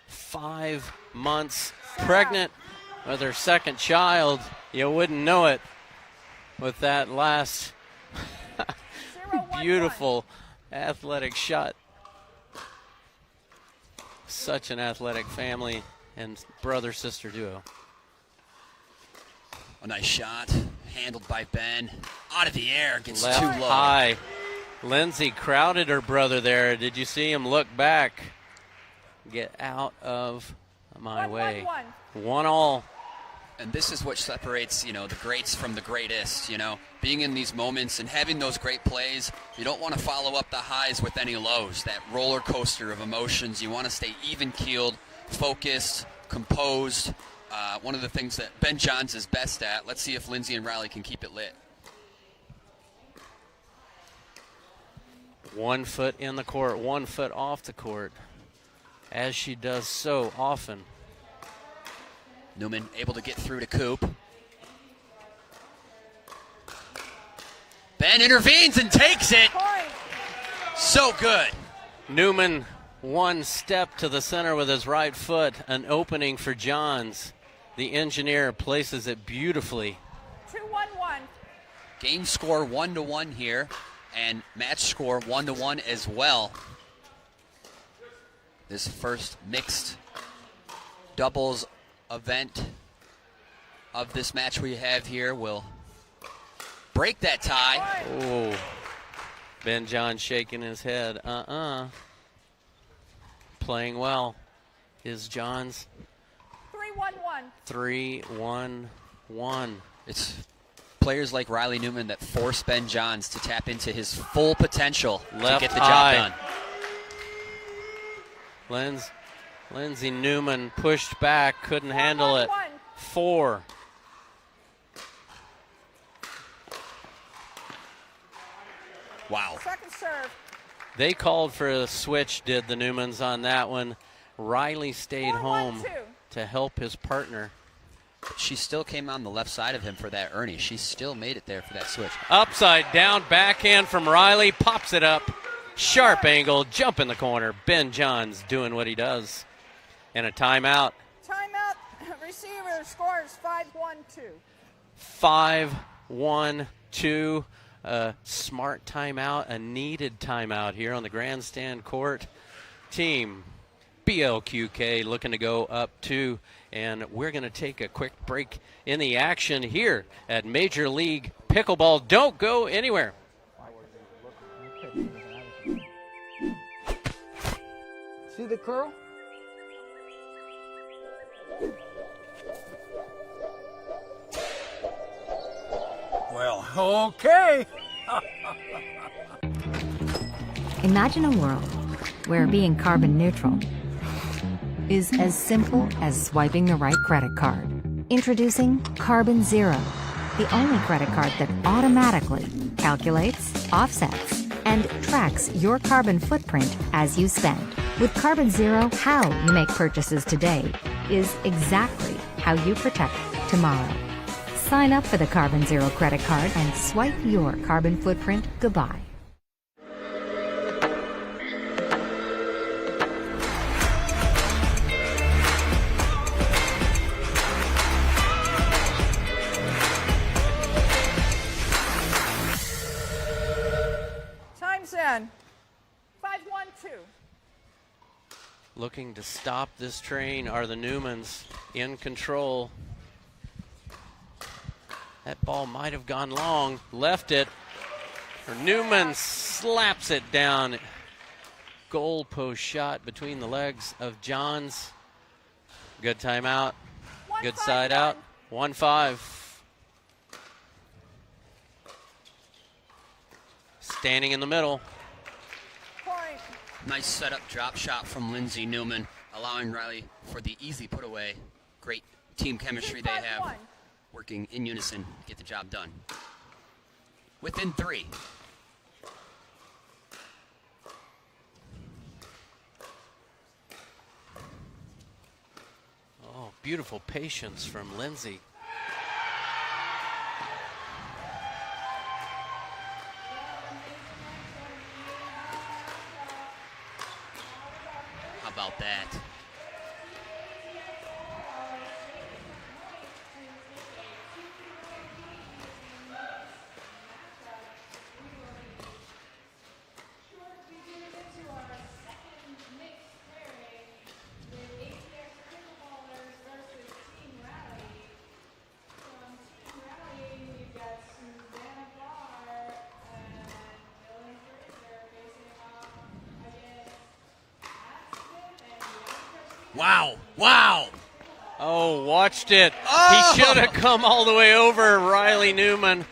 5 months pregnant with her second child. You wouldn't know it with that last beautiful athletic shot. Such an athletic family and brother-sister duo. A nice shot, handled by Ben. Out of the air, gets Left too low. High. Lindsay crowded her brother there. Did you see him look back? Get out of my way. 1-1. And this is what separates, the greats from the greatest, Being in these moments and having those great plays, you don't want to follow up the highs with any lows. That roller coaster of emotions. You want to stay even-keeled, focused, composed. One of the things that Ben Johns is best at. Let's see if Lindsay and Riley can keep it lit. 1 foot in the court, 1 foot off the court, as she does so often. Newman able to get through to Coop. Ben intervenes and takes it. So good. Newman 1 step to the center with his right foot, an opening for Johns. The engineer places it beautifully. 2-1-1. Game score 1-1 here, and match score 1-1 as well. This first mixed doubles event of this match we have here will break that tie. Oh, Ben Johns shaking his head. Playing well is Johns. 3-1-1. 3-1-1. It's players like Riley Newman that force Ben Johns to tap into his full potential Left to get the job done. Lindsay Newman pushed back, couldn't handle it. 4. Wow. Second serve. They called for a switch, did the Newmans on that one. Riley stayed home to help his partner. She still came on the left side of him for that Ernie. She still made it there for that switch. Upside down backhand from Riley, pops it up. Sharp angle, jump in the corner. Ben Johns doing what he does. And a timeout. Timeout. Receiver scores 5-1-2. 5-1-2. A smart timeout, a needed timeout here on the Grandstand Court. Team BLQK looking to go up 2, and we're going to take a quick break in the action here at Major League Pickleball. Don't go anywhere. see the curl? Well, okay. Imagine a world where being carbon neutral is as simple as swiping the right credit card. Introducing Carbon Zero, the only credit card that automatically calculates, offsets, and tracks your carbon footprint as you spend. With Carbon Zero, how you make purchases today is exactly how you protect tomorrow. Sign up for the Carbon Zero credit card and swipe your carbon footprint goodbye. Time's in. 5-1-2. Looking to stop this train are the Newmans in control. That ball might have gone long, left it. Newman slaps it down. Goal post shot between the legs of Johns. Good timeout. Good side out. 1-5. Standing in the middle. Point. Nice setup drop shot from Lindsay Newman, allowing Riley for the easy put away. Great team chemistry they have, working in unison to get the job done. Within 3. Oh, beautiful patience from Lindsay. How about that? Wow, wow. Oh, watched it. Oh! He should have come all the way over. Riley Newman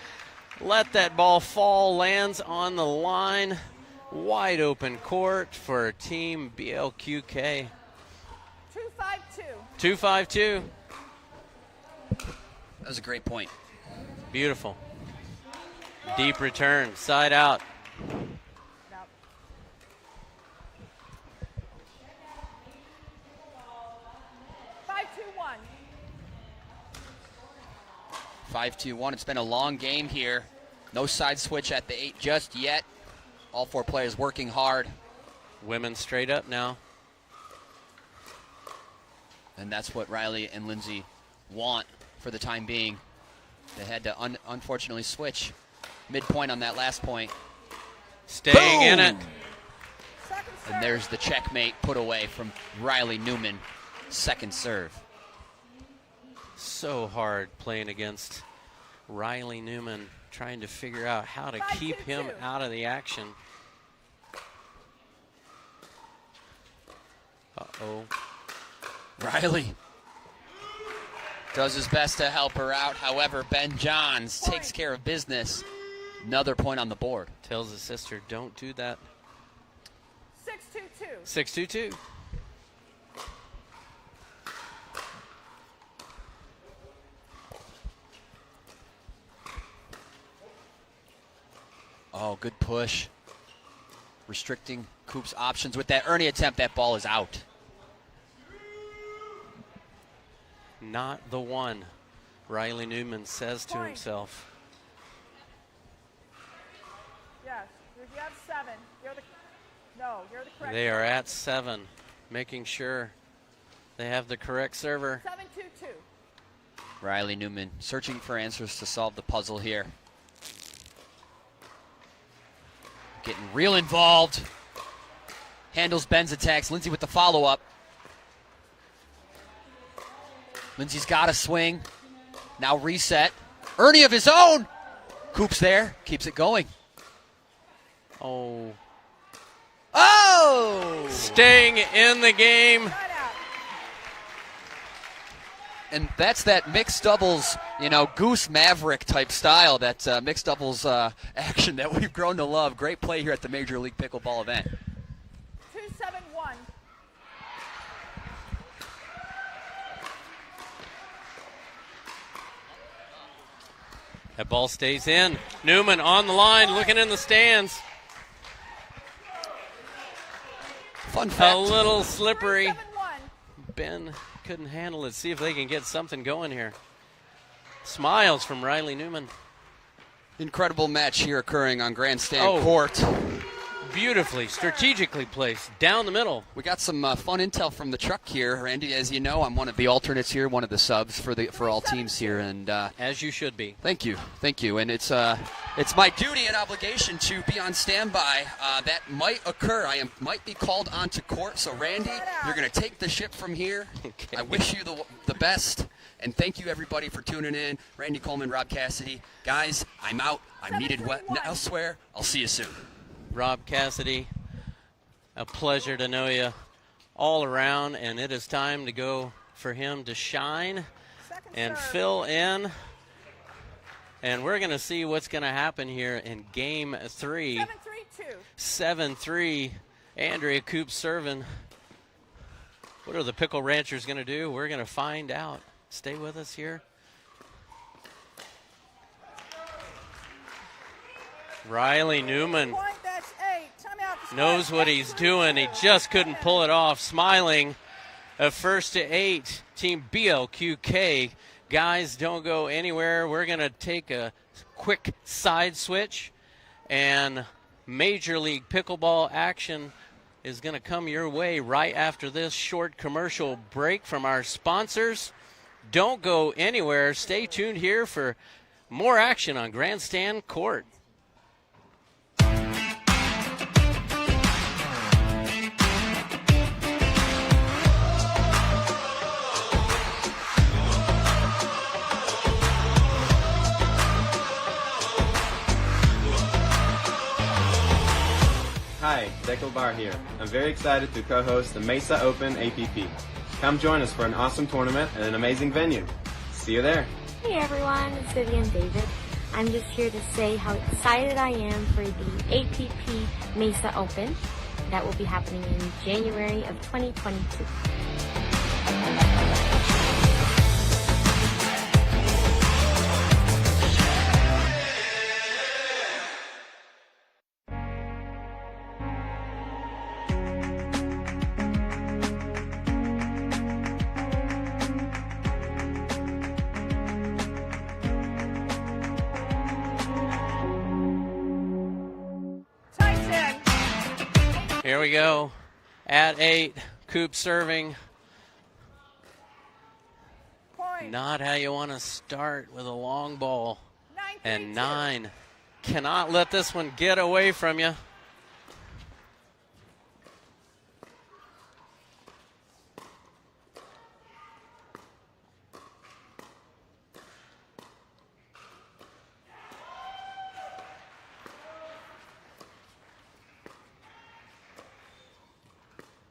let that ball fall, lands on the line. Wide open court for Team BLQK. 2-5-2. 2-5-2. That was a great point. Beautiful. Deep return, side out. Yep. 5-2-1. 5-2-1. It's been a long game here. No side switch at the 8 just yet. All 4 players working hard. Women straight up now. And that's what Riley and Lindsay want for the time being. They had to unfortunately switch midpoint on that last point. Staying Boom! in it. Second serve. And there's the checkmate put away from Riley Newman. Second serve. So hard playing against Riley Newman, trying to figure out how to keep him out of the action. Uh-oh. Riley does his best to help her out. However, Ben Johns takes care of business. Another point on the board. Tells his sister, don't do that. 6-2-2. 6-2-2. Oh, good push. Restricting Coop's options with that Ernie attempt. That ball is out. Not the one, Riley Newman says to himself. Yes. You have 7. You're the correct. They are at 7, making sure they have the correct server. 7-2-2. Riley Newman searching for answers to solve the puzzle here. Getting real involved. Handles Ben's attacks. Lindsay with the follow-up. Lindsay's got a swing. Now reset. Ernie of his own. Coop's there. Keeps it going. Oh. Oh! Staying in the game. Side out. And that's that mixed doubles, Goose Maverick type style, that mixed doubles action that we've grown to love. Great play here at the Major League Pickleball event. 2-7-1. That ball stays in. Newman on the line, looking in the stands. Fun fact. A little slippery. 3-7-1. Ben couldn't handle it. See if they can get something going here. Smiles from Riley Newman. Incredible match here occurring on Grandstand Court. Beautifully, strategically placed, down the middle. We got some fun intel from the truck here, Randy. As you know, I'm one of the alternates here, one of the subs for all teams here, and as you should be. Thank you. And it's my duty and obligation to be on standby. That might occur. I might be called onto court. So Randy, you're going to take the ship from here. Okay. I wish you the best, and thank you everybody for tuning in. Randy Coleman, Rob Cassidy, guys. I'm out. I'm needed elsewhere. I'll see you soon. Rob Cassidy, a pleasure to know you all around, and it is time to go for him to shine and fill in. And we're going to see what's going to happen here in Game 3. 7-3-2. 7-3, Andrea Coop serving. What are the Pickle Ranchers going to do? We're going to find out. Stay with us here. Riley Newman knows what he's doing. He just couldn't pull it off. Smiling. A first to 8. Team BLQK. Guys, don't go anywhere. We're going to take a quick side switch. And Major League Pickleball action is going to come your way right after this short commercial break from our sponsors. Don't go anywhere. Stay tuned here for more action on Grandstand Court. Hi, Pickle Bar here. I'm very excited to co-host the Mesa Open APP. Come join us for an awesome tournament and an amazing venue. See you there. Hey everyone, it's Vivian David. I'm just here to say how excited I am for the APP Mesa Open that will be happening in January of 2022. Here we go. At 8, Coop serving. Point. Not how you want to start with a long ball. 9-3-2. And 9. Cannot let this one get away from you.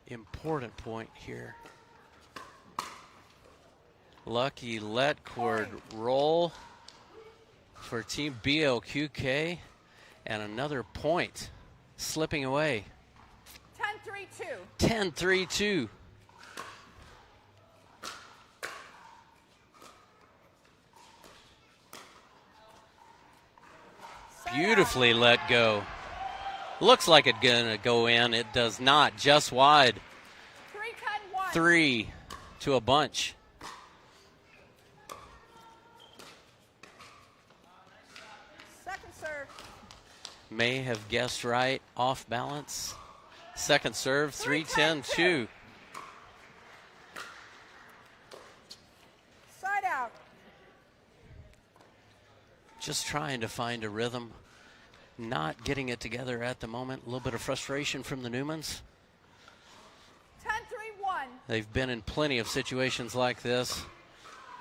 Important point here. Lucky let cord roll for Team BLQK, and another point slipping away. 10-3-2. 10-3-2. Beautifully let go. Looks like it's gonna go in. It does not. Just wide. 3-10-1. 3 to a bunch. Second serve. May have guessed right. Off balance. Second serve. 3-10-2. Side out. Just trying to find a rhythm. Not getting it together at the moment. A little bit of frustration from the Newmans. 10-3-1. They've been in plenty of situations like this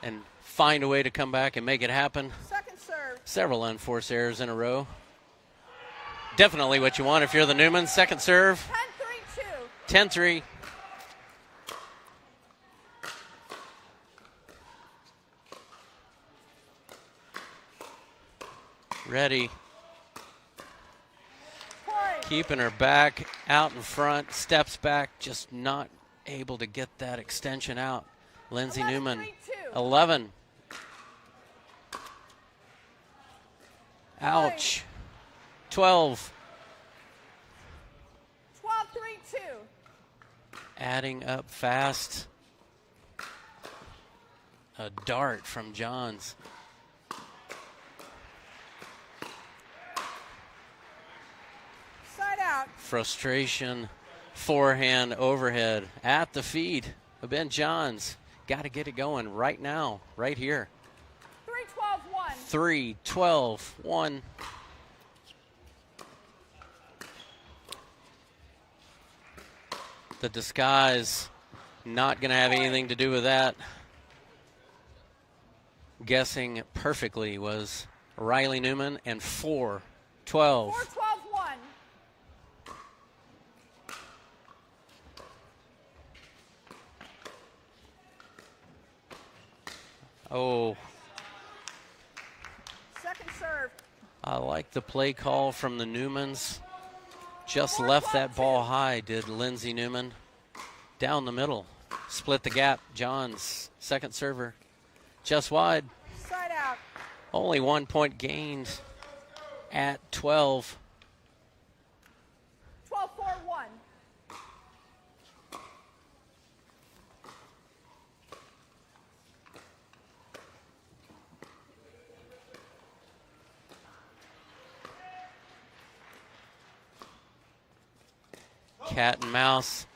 and find a way to come back and make it happen. Second serve. Several unforced errors in a row. definitely what you want if you're the Newman. Second serve. 10-3. Ready. Keeping her back out in front, steps back, just not able to get that extension out. Lindsay Newman, 11. Ouch. 12. 12-3-2. Adding up fast. A dart from Johns. Side out. Frustration. Forehand overhead at the feet of Ben Johns. Got to get it going right now, right here. 3-12-1. 3-12-1. The disguise not going to have anything to do with that. Guessing perfectly was Riley Newman, and 4-12. 4-12-1. Oh, Second serve. I like the play call from the Newmans. Just left that ball high, did Lindsay Newman. Down the middle. Split the gap. Johns, second server. Just wide. Side out. Only 1 point gained at 12. 12-4-1. Cat and mouse.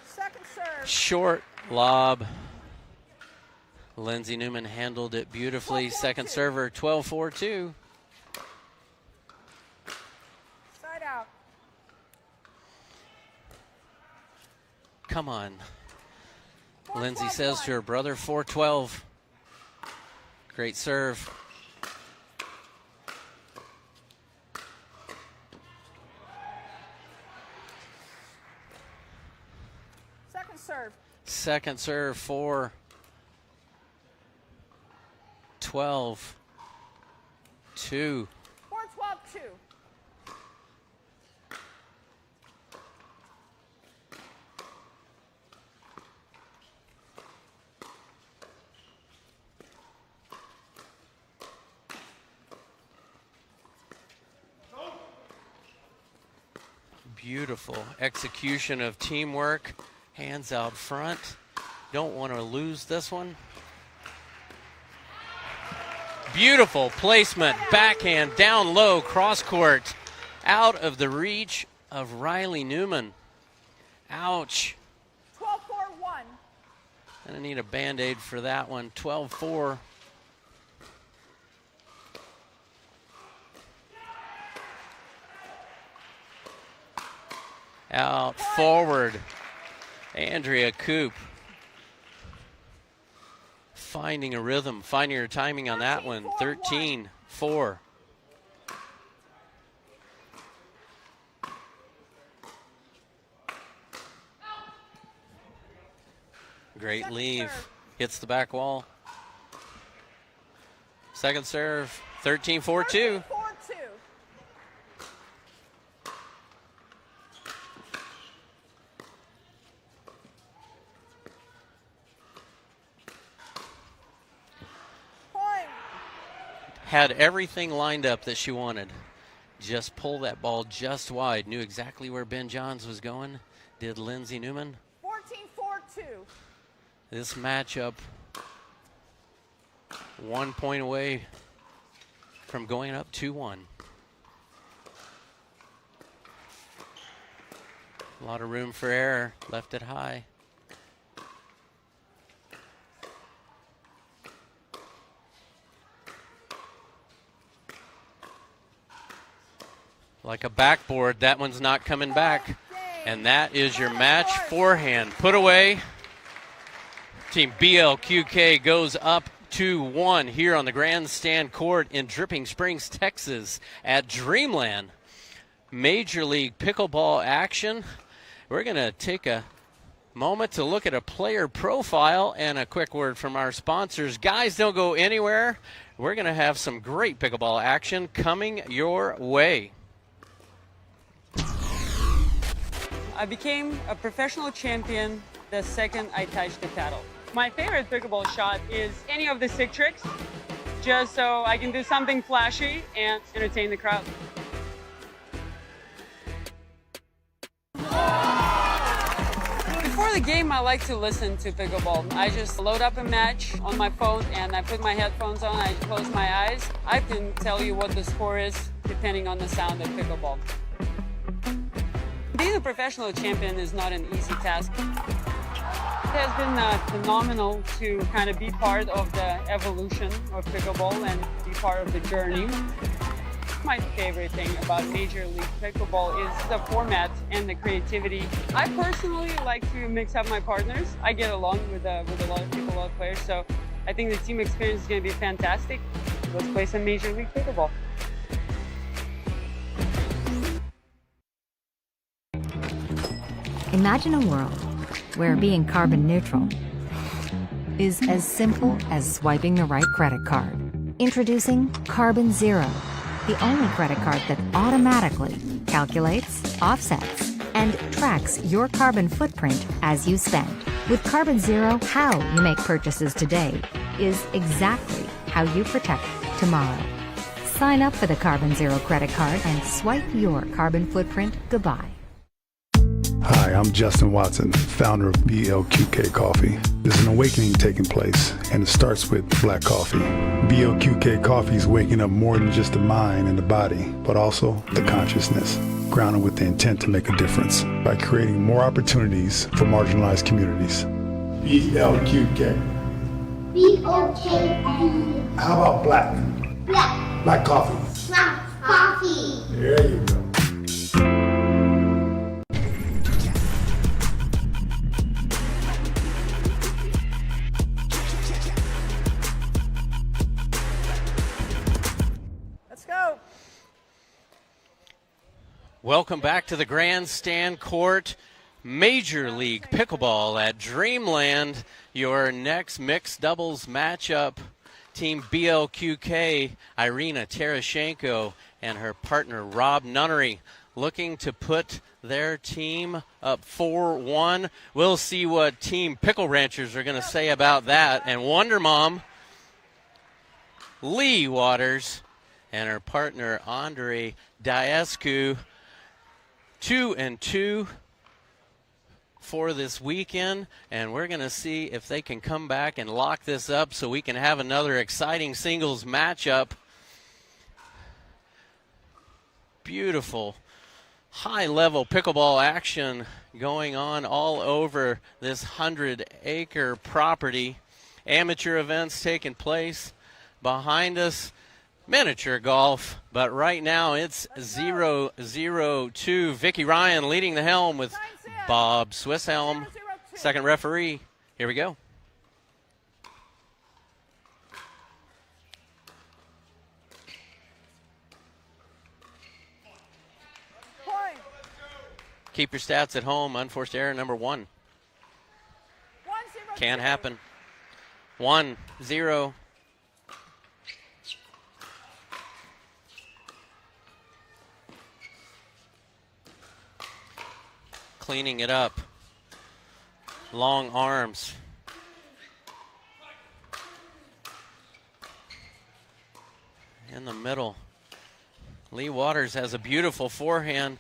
Second serve. Short lob. Lindsay Newman handled it beautifully. Second server, 12-4-2. Side out. Come on. Lindsay says to her brother, 4-12. Great serve. Second serve. Second serve, 4-12-2. Two. 4-12-2. Beautiful execution of teamwork. Hands out front. Don't want to lose this one. Beautiful placement. Backhand down low, cross court. Out of the reach of Riley Newman. Ouch. 12-4-1. Gonna need a Band-Aid for that one. 12-4. Out forward. Andrea Coop. Finding a rhythm, finding her timing on that one. 13-4. Great leave. Hits the back wall. Second serve. 13-4-2. 4-2. Had everything lined up that she wanted. Just pull that ball just wide. Knew exactly where Ben Johns was going. Did Lindsay Newman. 14-4-2. This matchup 1 point away from going up 2-1. A lot of room for error. Left it high. Like a backboard, that one's not coming back. And that is your match forehand. Put away. Team BLQK goes up 0-2-1 here on the Grandstand Court in Dripping Springs, Texas at Dreamland. Major League Pickleball action. We're going to take a moment to look at a player profile and a quick word from our sponsors. Guys, don't go anywhere. We're going to have some great pickleball action coming your way. I became a professional champion the second I touched the paddle. My favorite pickleball shot is any of the stick tricks, just so I can do something flashy and entertain the crowd. Before the game, I like to listen to pickleball. I just load up a match on my phone and I put my headphones on, I close my eyes. I can tell you what the score is depending on the sound of pickleball. Being a professional champion is not an easy task. It has been phenomenal to kind of be part of the evolution of pickleball and be part of the journey. My favorite thing about Major League Pickleball is the format and the creativity. I personally like to mix up my partners. I get along with a lot of people, a lot of players, so I think the team experience is going to be fantastic. Let's play some Major League Pickleball. Imagine a world where being carbon neutral is as simple as swiping the right credit card. Introducing Carbon Zero, the only credit card that automatically calculates, offsets, and tracks your carbon footprint as you spend. With Carbon Zero, how you make purchases today is exactly how you protect tomorrow. Sign up for the Carbon Zero credit card and swipe your carbon footprint goodbye. Hi, I'm Justin Watson, founder of BLQK Coffee. There's an awakening taking place, and it starts with black coffee. BLQK Coffee is waking up more than just the mind and the body, but also the consciousness, grounded with the intent to make a difference by creating more opportunities for marginalized communities. BLQK. BLQK. How about black? Black. Black coffee. Black coffee. There you go. Welcome back to the Grandstand Court, Major League Pickleball at Dreamland. Your next mixed doubles matchup, Team BLQK, Irina Terashenko and her partner Rob Nunnery, looking to put their team up 4-1. We'll see what Team Pickle Ranchers are going to say about that. And Wonder Mom, Lee Waters, and her partner Andre Diascu, 2-2 for this weekend, and we're going to see if they can come back and lock this up so we can have another exciting singles matchup. Beautiful high-level pickleball action going on all over this 100-acre property. Amateur events taking place behind us. Miniature golf, but right now it's 0-0-2. Vicky Ryan leading the helm with Bob Swisshelm, second referee. Here we go. Keep your stats at home. Unforced error number 1. Can happen. 1-0. Cleaning it up. Long arms. In the middle. Lee Waters has a beautiful forehand.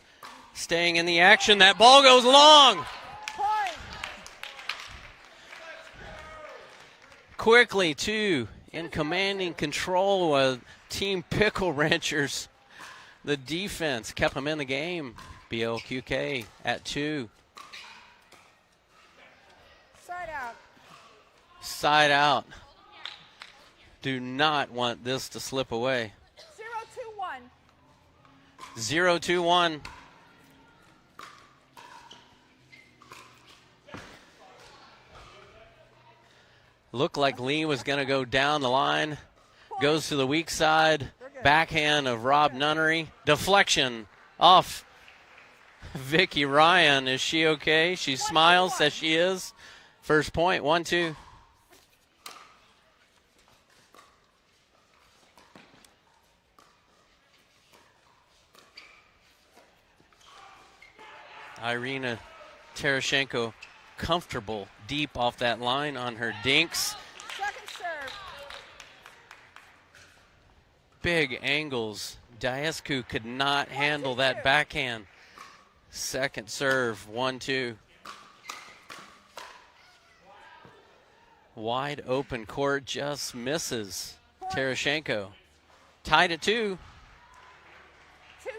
Staying in the action. That ball goes long. Quickly, too, in commanding control with Team Pickle Ranchers. The defense kept them in the game. BLQK at 2. Side out. Side out. Do not want this to slip away. 0-2-1. 0-2-1. Looked like Lee was going to go down the line. Goes to the weak side. Backhand of Rob Nunnery. Deflection off Vicky Ryan. Is she okay? She smiles, says she is. First point, 1-2. Irina Tereshchenko comfortable deep off that line on her dinks. Second serve. Big angles. Diascu could not handle that backhand. Second serve, 1-2. Wide open court, just misses. Tereshchenko. Tied at 2. 2-2-2.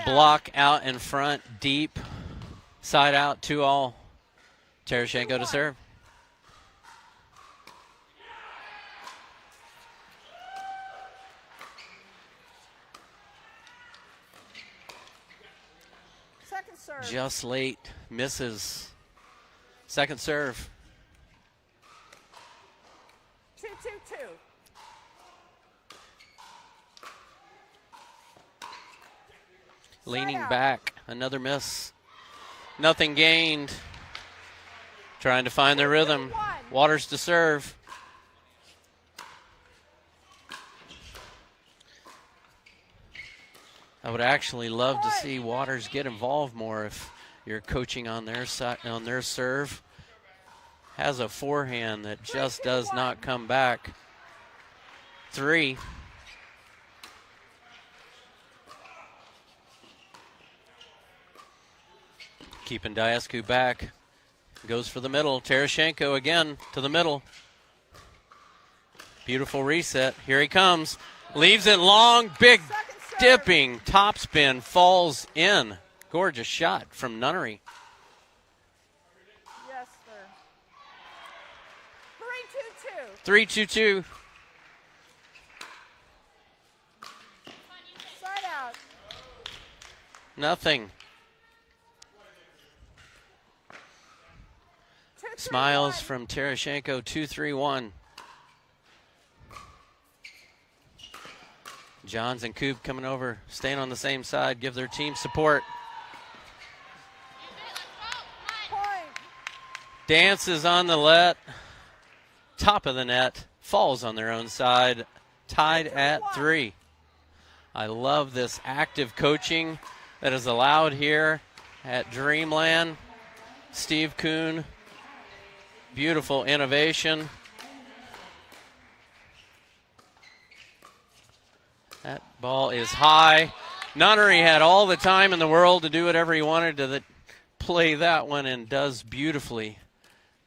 Block out in front, deep. Side out, 2-all. Tereshchenko to serve. Second serve. Just late, misses. Second serve. 2-2-2. Leaning back, another miss. Nothing gained. Trying to find their rhythm. Waters to serve. I would actually love to see Waters get involved more if you're coaching on their side, on their serve. Has a forehand that just does not come back. 3. Keeping Diascu back. Goes for the middle. Tereshchenko again to the middle. Beautiful reset. Here he comes. Leaves it long. Big dipping topspin. Falls in. Gorgeous shot from Nunnery. Yes, sir. 3-2-2. 3-2-2. Side out. Nothing. Smiles from Tereshchenko, 2-3-1. Johns and Coop coming over, staying on the same side, give their team support. Dances on the let, top of the net, falls on their own side, tied at 3. I love this active coaching that is allowed here at Dreamland. Steve Kuhn. Beautiful innovation. That ball is high. Nunnery had all the time in the world to do whatever he wanted to play that one, and does beautifully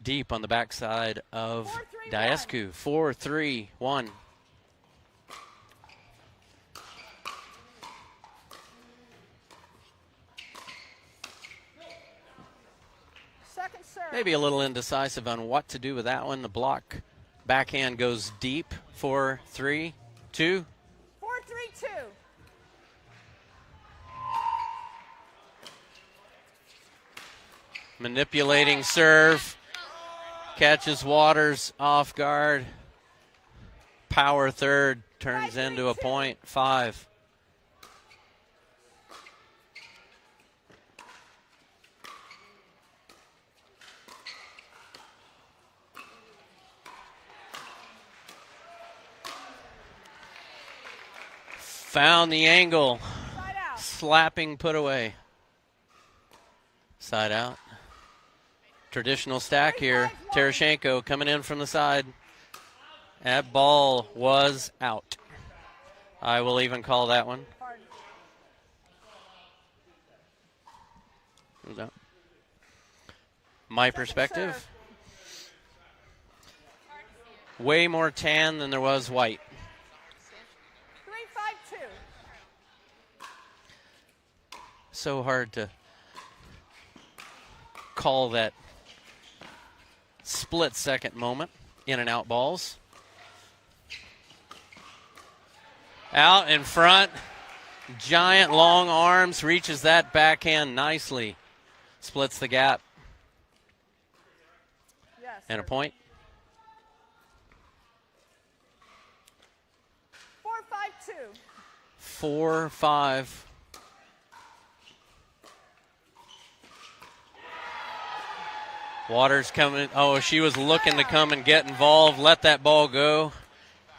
deep on the backside of Diascu. 4-3-1. Maybe a little indecisive on what to do with that one. The block backhand goes deep. 4-3-2. 4-3-2. Manipulating serve. Catches Waters off guard. Power third turns into a point. 5. Found the angle. Slapping put away. Side out. Traditional stack here. Tereshchenko coming in from the side. That ball was out. I will even call that one. My perspective. Way more tan than there was white. 3-5-2. So hard to call that split-second moment. In and out balls. Out in front. Giant long arms, reaches that backhand nicely. Splits the gap. Yes. And a point. 4-5-2. 4-5. Waters coming. Oh, she was looking to come and get involved. Let that ball go.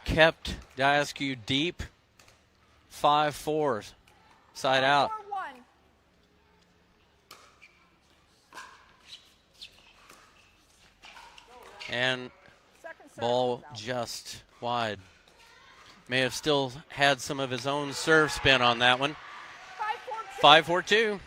Kept Diaskew deep. 5-4. Side out. 4-1. And ball just wide. May have still had some of his own serve spin on that one. 5-4-2.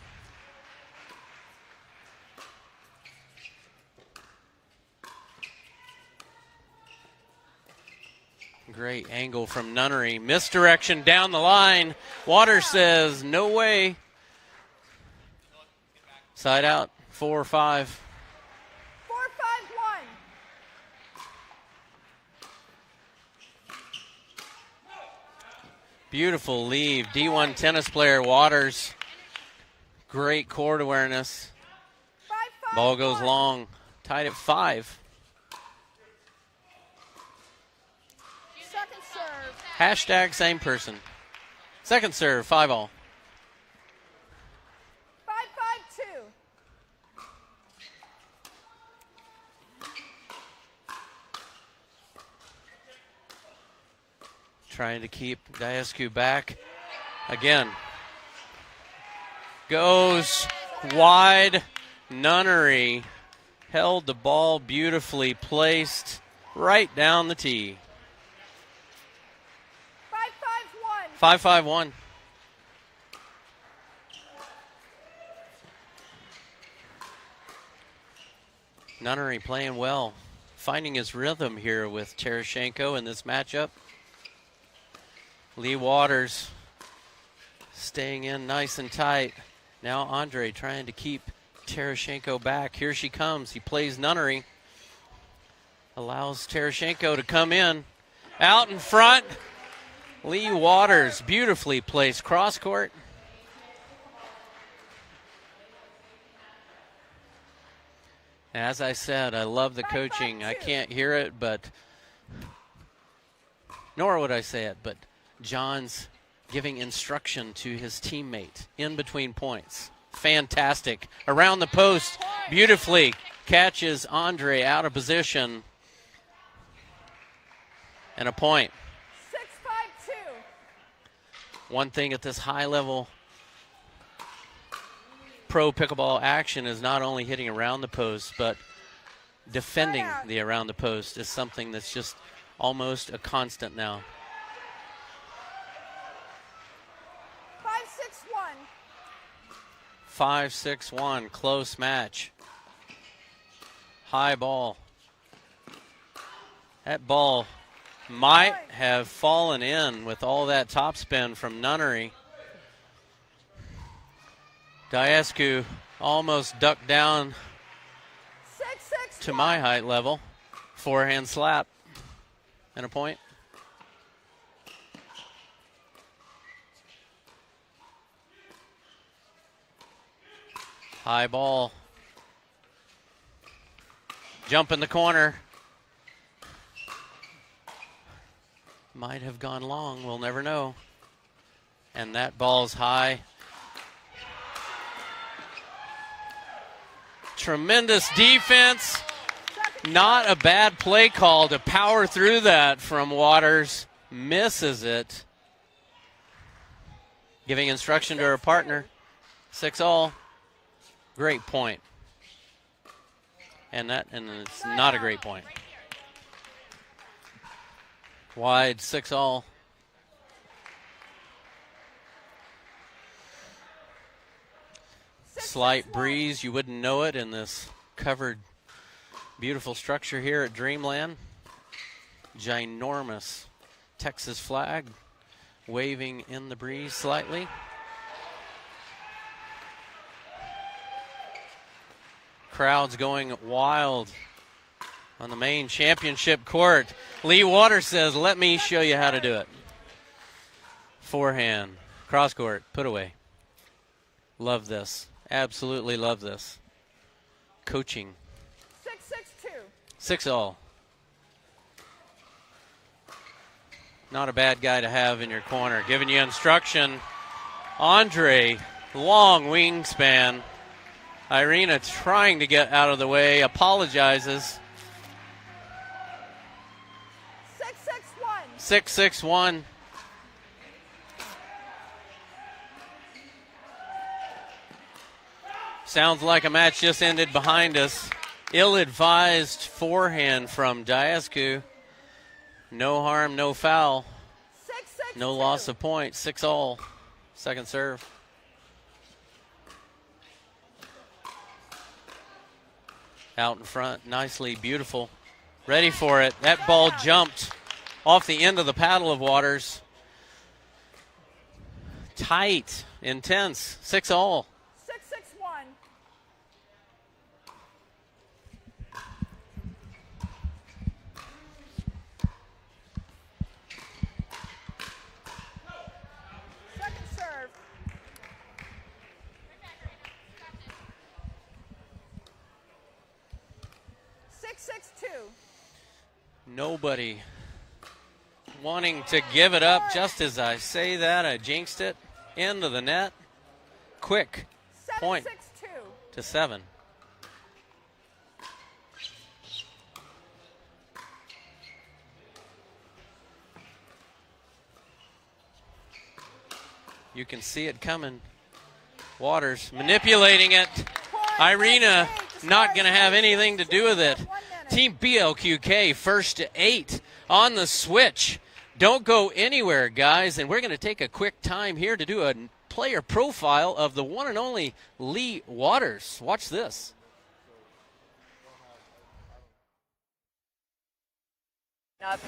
Great angle from Nunnery. Misdirection down the line. Waters says, no way. Side out, 4-5. 4-5-1. Beautiful leave. D1 tennis player Waters. Great court awareness. 5-5-1. Ball goes long. Tied at 5. Second serve. Hashtag same person. Second serve, 5-all. 5-5-2. Trying to keep Diaskew back. Again. Goes wide. Nunnery held the ball beautifully placed right down the tee. 5-5-1. 5-5-1. Nunnery playing well. Finding his rhythm here with Tereshchenko in this matchup. Lee Waters staying in nice and tight. Now Andre trying to keep Tereshchenko back. Here she comes. He plays Nunnery. Allows Tereshchenko to come in. Out in front. Lee Waters beautifully placed cross court. As I said, I love the coaching. I can't hear it, but nor would I say it, but John's giving instruction to his teammate in between points. Fantastic. Around the post, beautifully catches Andre out of position. And a point. 6-5-2. One thing at this high level pro pickleball action is not only hitting around the post, but defending the around the post is something that's just almost a constant now. 5-6-1. 5-6-1, close match. High ball. That ball might have fallen in with all that topspin from Nunnery. Diaskew almost ducked down 6-6-1. to my height level. Forehand slap and a point. High ball. Jump in the corner. Might have gone long. We'll never know. And that ball's high. Tremendous defense. Not a bad play call to power through that from Waters. Misses it. Giving instruction to her partner. 6-all. Great point. And it's not a great point. Wide, 6-all. Slight breeze, you wouldn't know it in this covered beautiful structure here at Dreamland. Ginormous Texas flag waving in the breeze slightly. Crowds going wild on the main championship court. Lee Waters says, let me show you how to do it. Forehand. Cross court, put away. Love this. Absolutely love this. Coaching. 6-6-2. 6-all. Not a bad guy to have in your corner. Giving you instruction. Andre, long wingspan. Irina trying to get out of the way, apologizes. 6-6-1. 6-6-1. Sounds like a match just ended behind us. Ill-advised forehand from Diascu. No harm, no foul. 6-6-2. No loss of points. 6-all. Second serve. Out in front, nicely, beautiful. Ready for it. That ball jumped off the end of the paddle of Waters. Tight, intense, 6-all. 6-6-1. Second serve. Nobody wanting to give it up. Just as I say that, I jinxed it. Into the net. Quick point to 7. You can see it coming. Waters manipulating it. Irina not going to have anything to do with it. Team BLQK first to 8 on the switch. Don't go anywhere, guys. And we're going to take a quick time here to do a player profile of the one and only Lee Waters. Watch this.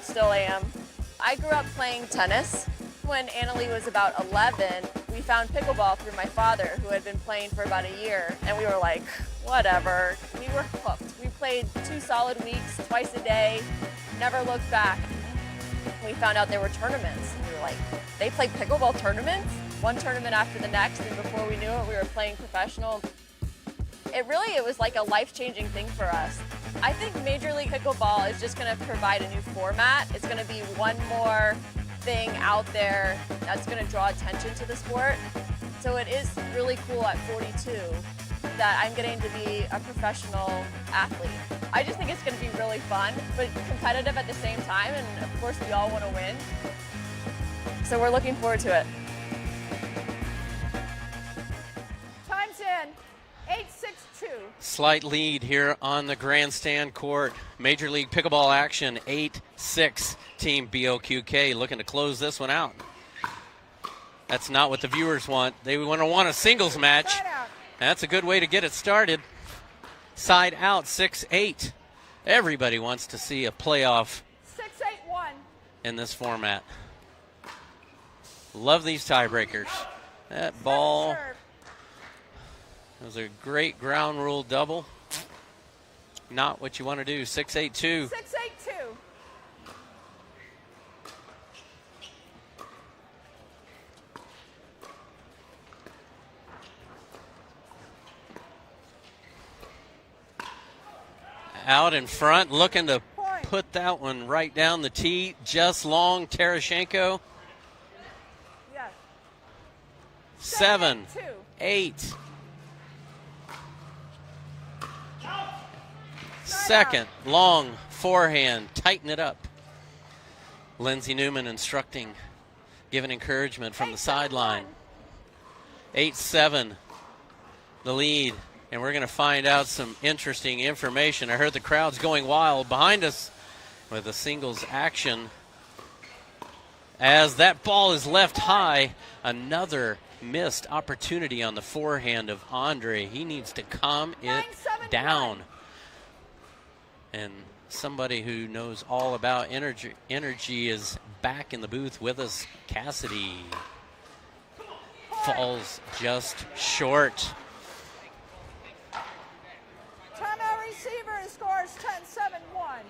Still am. I grew up playing tennis. When Annalie was about 11, we found pickleball through my father, who had been playing for about a year, and we were like, whatever. We were hooked. We played 2 solid weeks, twice a day, never looked back. We found out there were tournaments. We were like, they play pickleball tournaments? One tournament after the next, and before we knew it, we were playing professional. It was like a life-changing thing for us. I think Major League Pickleball is just going to provide a new format. It's going to be one more thing out there that's going to draw attention to the sport. So it is really cool at 42 that I'm getting to be a professional athlete. I just think it's going to be really fun, but competitive at the same time, and of course we all want to win. So we're looking forward to it. Time's in. 8-6-2. Slight lead here on the grandstand court. Major League Pickleball action, 8-6. Team BLQK looking to close this one out. That's not what the viewers want. They want to want a singles match. That's a good way to get it started. Side out, 6-8. Everybody wants to see a playoff 6-8-1 in this format. Love these tiebreakers. That ball was a great ground rule double. Not what you want to do. 6-8-2. 6-8-2. Out in front, looking to put that one right down the tee. Just long, Tarashenko. Yes. 7-8. Second, long forehand, tighten it up. Lindsay Newman instructing, giving encouragement from the sideline. 8-7, the lead. And we're going to find out some interesting information. I heard the crowd's going wild behind us with a singles action. As that ball is left high, another missed opportunity on the forehand of Andre. He needs to calm it down. And somebody who knows all about energy is back in the booth with us. Cassidy falls just short. Timeout receiver scores 10-7-1.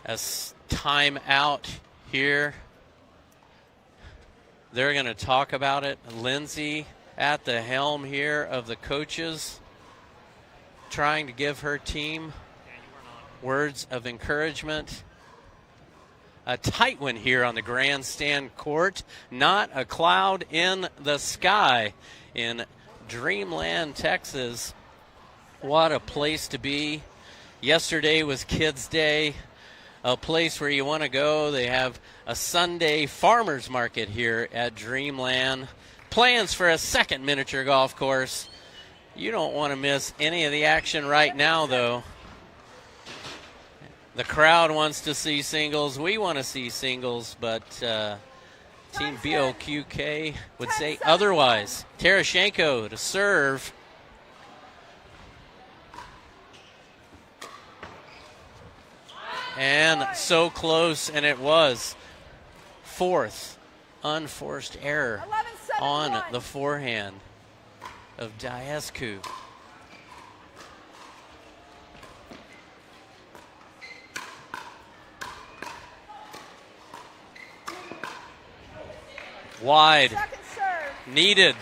As time out here. They're going to talk about it. Lindsay at the helm here of the coaches, trying to give her team words of encouragement. A tight one here on the grandstand court. Not a cloud in the sky in Dreamland, Texas. What a place to be. Yesterday was Kids Day, a place where you want to go. They have a Sunday farmers market here at Dreamland. Plans for a second miniature golf course. You don't want to miss any of the action right now, though. The crowd wants to see singles. We want to see singles, but Team BLQK would say otherwise. Terashenko to serve. And so close, and it was. Fourth unforced error on the forehand of Diascu. Wide. Needed.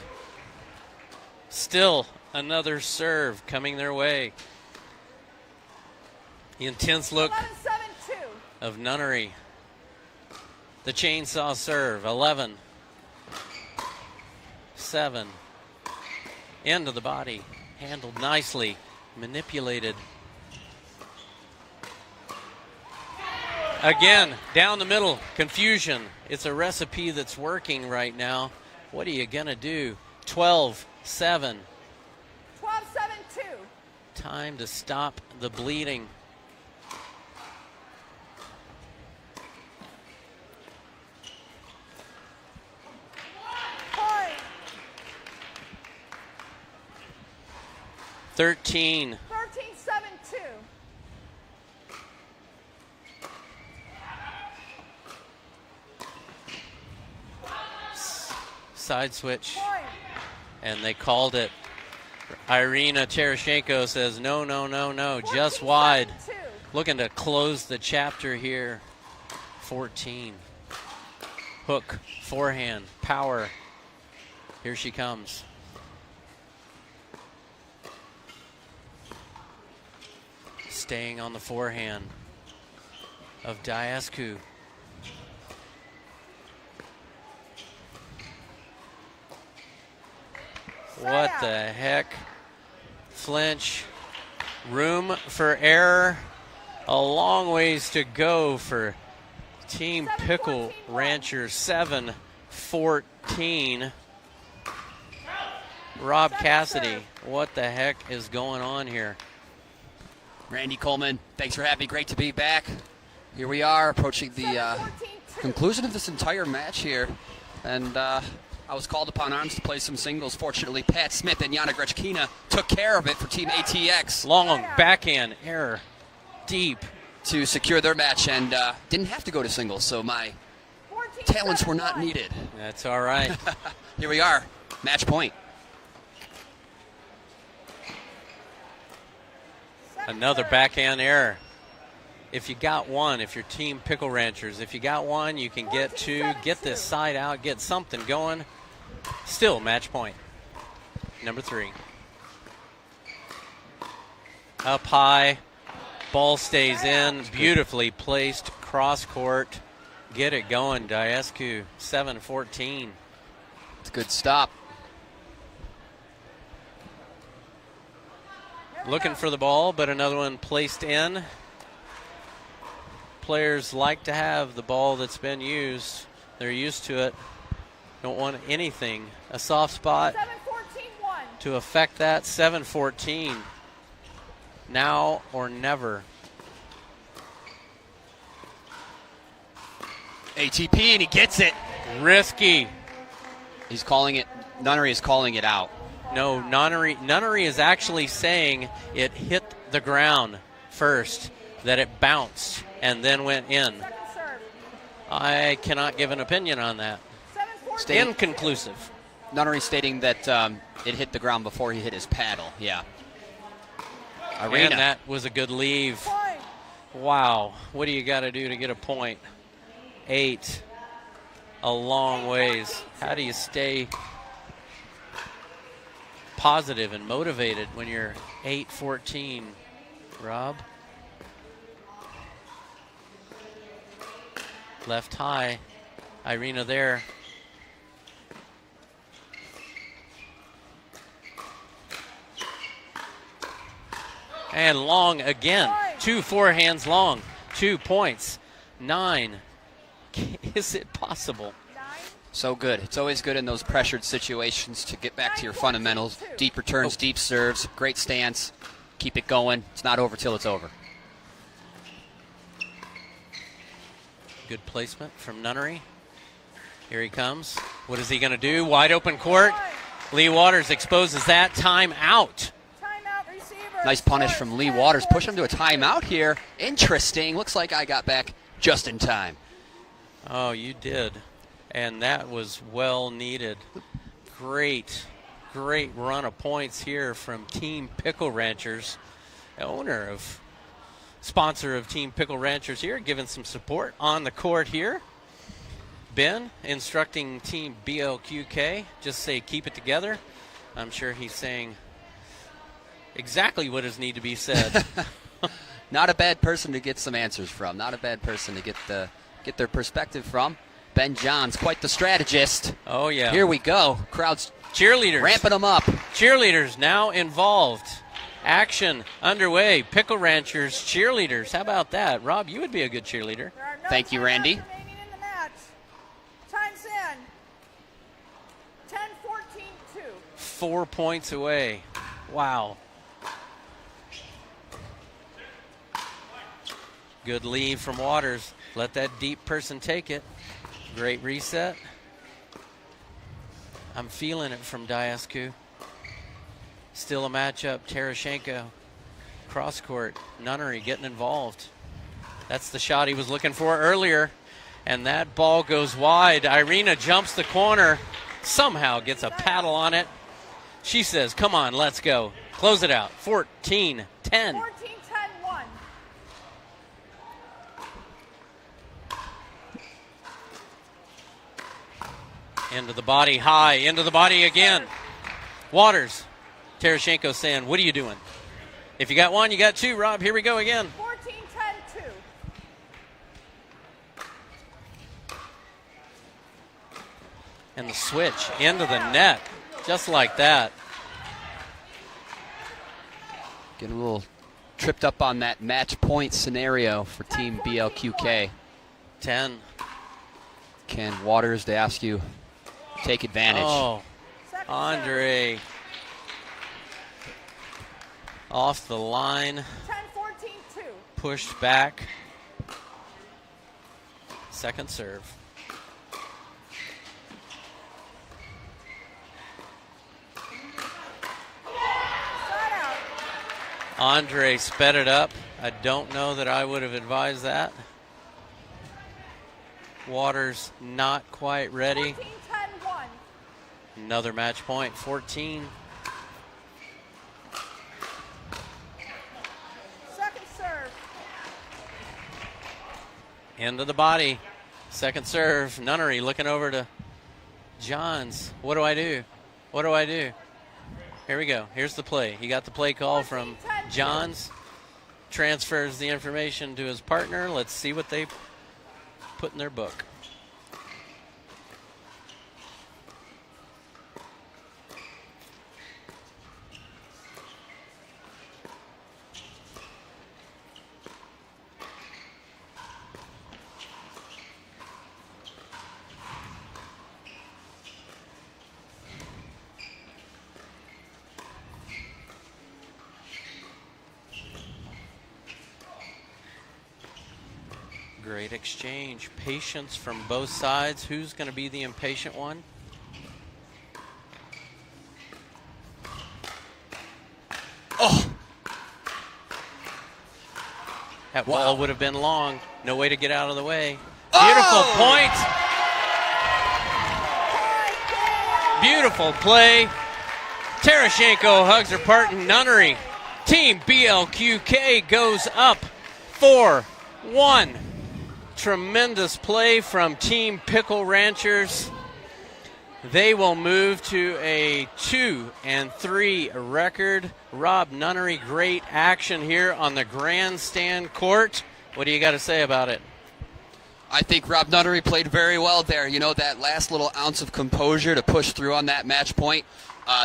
Still another serve coming their way. The intense look of Nunnery. The chainsaw serve. 11. 7. Into the body. Handled nicely. Manipulated. Again, down the middle. Confusion. It's a recipe that's working right now. What are you going to do? 12-7. 12-7-2. Time to stop the bleeding. Point. 13. 13-7-2. Side switch. And they called it. Irina Terashenko says, no, no, no, no, just wide. Looking to close the chapter here. 14. Hook, forehand, power. Here she comes. Staying on the forehand of Diascu. What the heck? Flinch. Room for error. A long ways to go for Team Pickle Ranchers. 7-14. Rob Cassidy, what the heck is going on here? Randy Coleman, thanks for having me. Great to be back. Here we are approaching the conclusion of this entire match here. And I was called upon arms to play some singles. Fortunately, Pat Smith and Yana Grechkina took care of it for Team ATX. Long backhand error, deep. To secure their match, and didn't have to go to singles, so my talents were not needed. That's all right. Here we are, match point. Another backhand error. If you got one, if you're Team Pickle Ranchers, if you got one, you can get two, get this side out, get something going. Still match point. Number 3. Up high. Ball stays in. Beautifully placed cross court. Get it going, Diascu. 7-14. It's a good stop. Looking for the ball, but another one placed in. Players like to have the ball that's been used. They're used to it. Don't want anything. A soft spot to affect that. 7-14. Now or never. ATP, and he gets it. Risky. He's calling it, Nunnery is calling it out. No, Nunnery is actually saying it hit the ground first, that it bounced and then went in. I cannot give an opinion on that. Inconclusive. Nunnery stating that it hit the ground before he hit his paddle, yeah. And that was a good leave. Wow, what do you got to do to get a point? 8. a long ways. How do you stay positive and motivated when you're 8-14, Rob? Left high, Irina there. And long again, 2 forehands long, 2 points, 9. Is it possible? So good. It's always good in those pressured situations to get back to your fundamentals. Deep returns, deep serves, great stance. Keep it going. It's not over till it's over. Good placement from Nunnery. Here he comes. What is he going to do? Wide open court. Lee Waters exposes that. Time out. Nice punish from Lee Waters. Push him to a timeout here. Interesting. Looks like I got back just in time. Oh, you did. And that was well needed. Great run of points here from Team Pickle Ranchers. Sponsor of Team Pickle Ranchers here, giving some support on the court here. Ben instructing Team BLQK, just say keep it together. I'm sure he's saying exactly what is need to be said. Not a bad person to get some answers from. Not a bad person to get their perspective from. Ben Johns, quite the strategist. Oh, yeah. Here we go. Crowd's cheerleaders ramping them up. Cheerleaders now involved. Action underway. Pickle Ranchers cheerleaders. How about that? Rob, you would be a good cheerleader. Thank you, Randy. In the match. Time's in. 10-14-2. 4 points away. Wow. Good lead from Waters. Let that deep person take it. Great reset. I'm feeling it from Diascu. Still a matchup. Terashenko. Cross court. Nunnery getting involved. That's the shot he was looking for earlier. And that ball goes wide. Irina jumps the corner. Somehow gets a paddle on it. She says, come on, let's go. Close it out. 14-10. 14-10-1. Into the body, high, into the body again. Waters. Terashenko saying, what are you doing? If you got one, you got two, Rob. Here we go again. 14-10-2. And the switch into the net, just like that. Getting a little tripped up on that match point scenario for Team BLQK. 10. Can Waters, they ask you, take advantage? Oh, Andre. Off the line. 10-14-2. Pushed back. Second serve. Andre sped it up. I don't know that I would have advised that. Waters not quite ready. 14-10-1. Another match point, 14. Second serve. Into the body. Second serve. Nunnery looking over to Johns. What do I do? What do I do? Here we go. Here's the play. He got the play call from Johns. Transfers the information to his partner. Let's see what they put in their book. Great exchange. Patience from both sides. Who's going to be the impatient one? Oh! That ball would have been long. No way to get out of the way. Beautiful point. Beautiful play. Terashenko hugs her partner, Nunnery. Team BLQK goes up 4-1. Tremendous play from Team Pickle Ranchers. They will move to a 2-3 record. Rob Nunnery, great action here on the Grandstand Court. What do you got to say about it? I think Rob Nunnery played very well there. You know, that last little ounce of composure to push through on that match point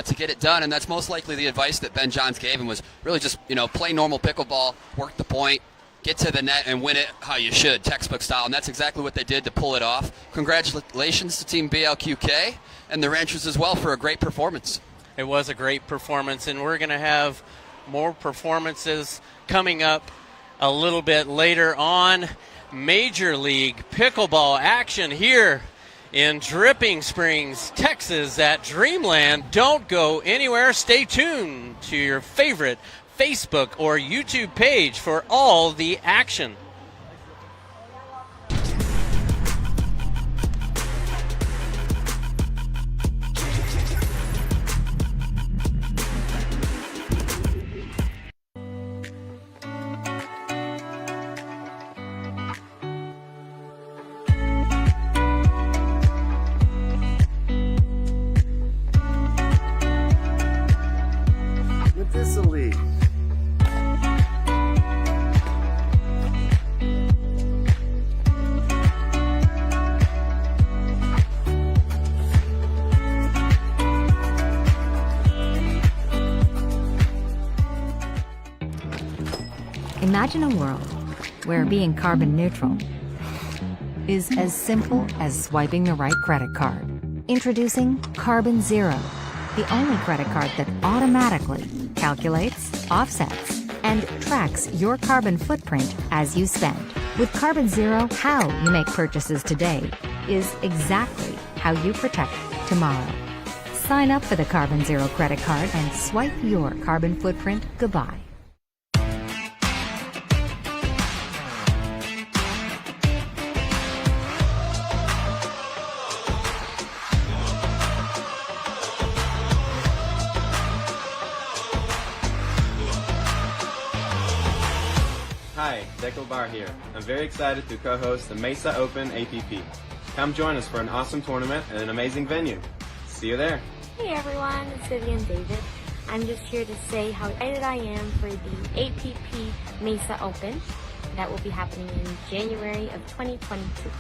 to get it done, and that's most likely the advice that Ben Johns gave him was really just, play normal pickleball, work the point, get to the net, and win it how you should, textbook style, and that's exactly what they did to pull it off. Congratulations to Team BLQK and the Ranchers as well for a great performance. It was a great performance, and we're going to have more performances coming up a little bit later on. Major League Pickleball action here in Dripping Springs, Texas at Dreamland. Don't go anywhere. Stay tuned to your favorite Facebook or YouTube page for all the action. With this elite. Imagine a world where being carbon neutral is as simple as swiping the right credit card. Introducing Carbon Zero, the only credit card that automatically calculates, offsets, and tracks your carbon footprint as you spend. With Carbon Zero, how you make purchases today is exactly how you protect tomorrow. Sign up for the Carbon Zero credit card and swipe your carbon footprint goodbye. Hi, Pickle Bar here. I'm very excited to co-host the Mesa Open APP. Come join us for an awesome tournament and an amazing venue. See you there. Hey everyone, it's Vivian David. I'm just here to say how excited I am for the APP Mesa Open that will be happening in January of 2022.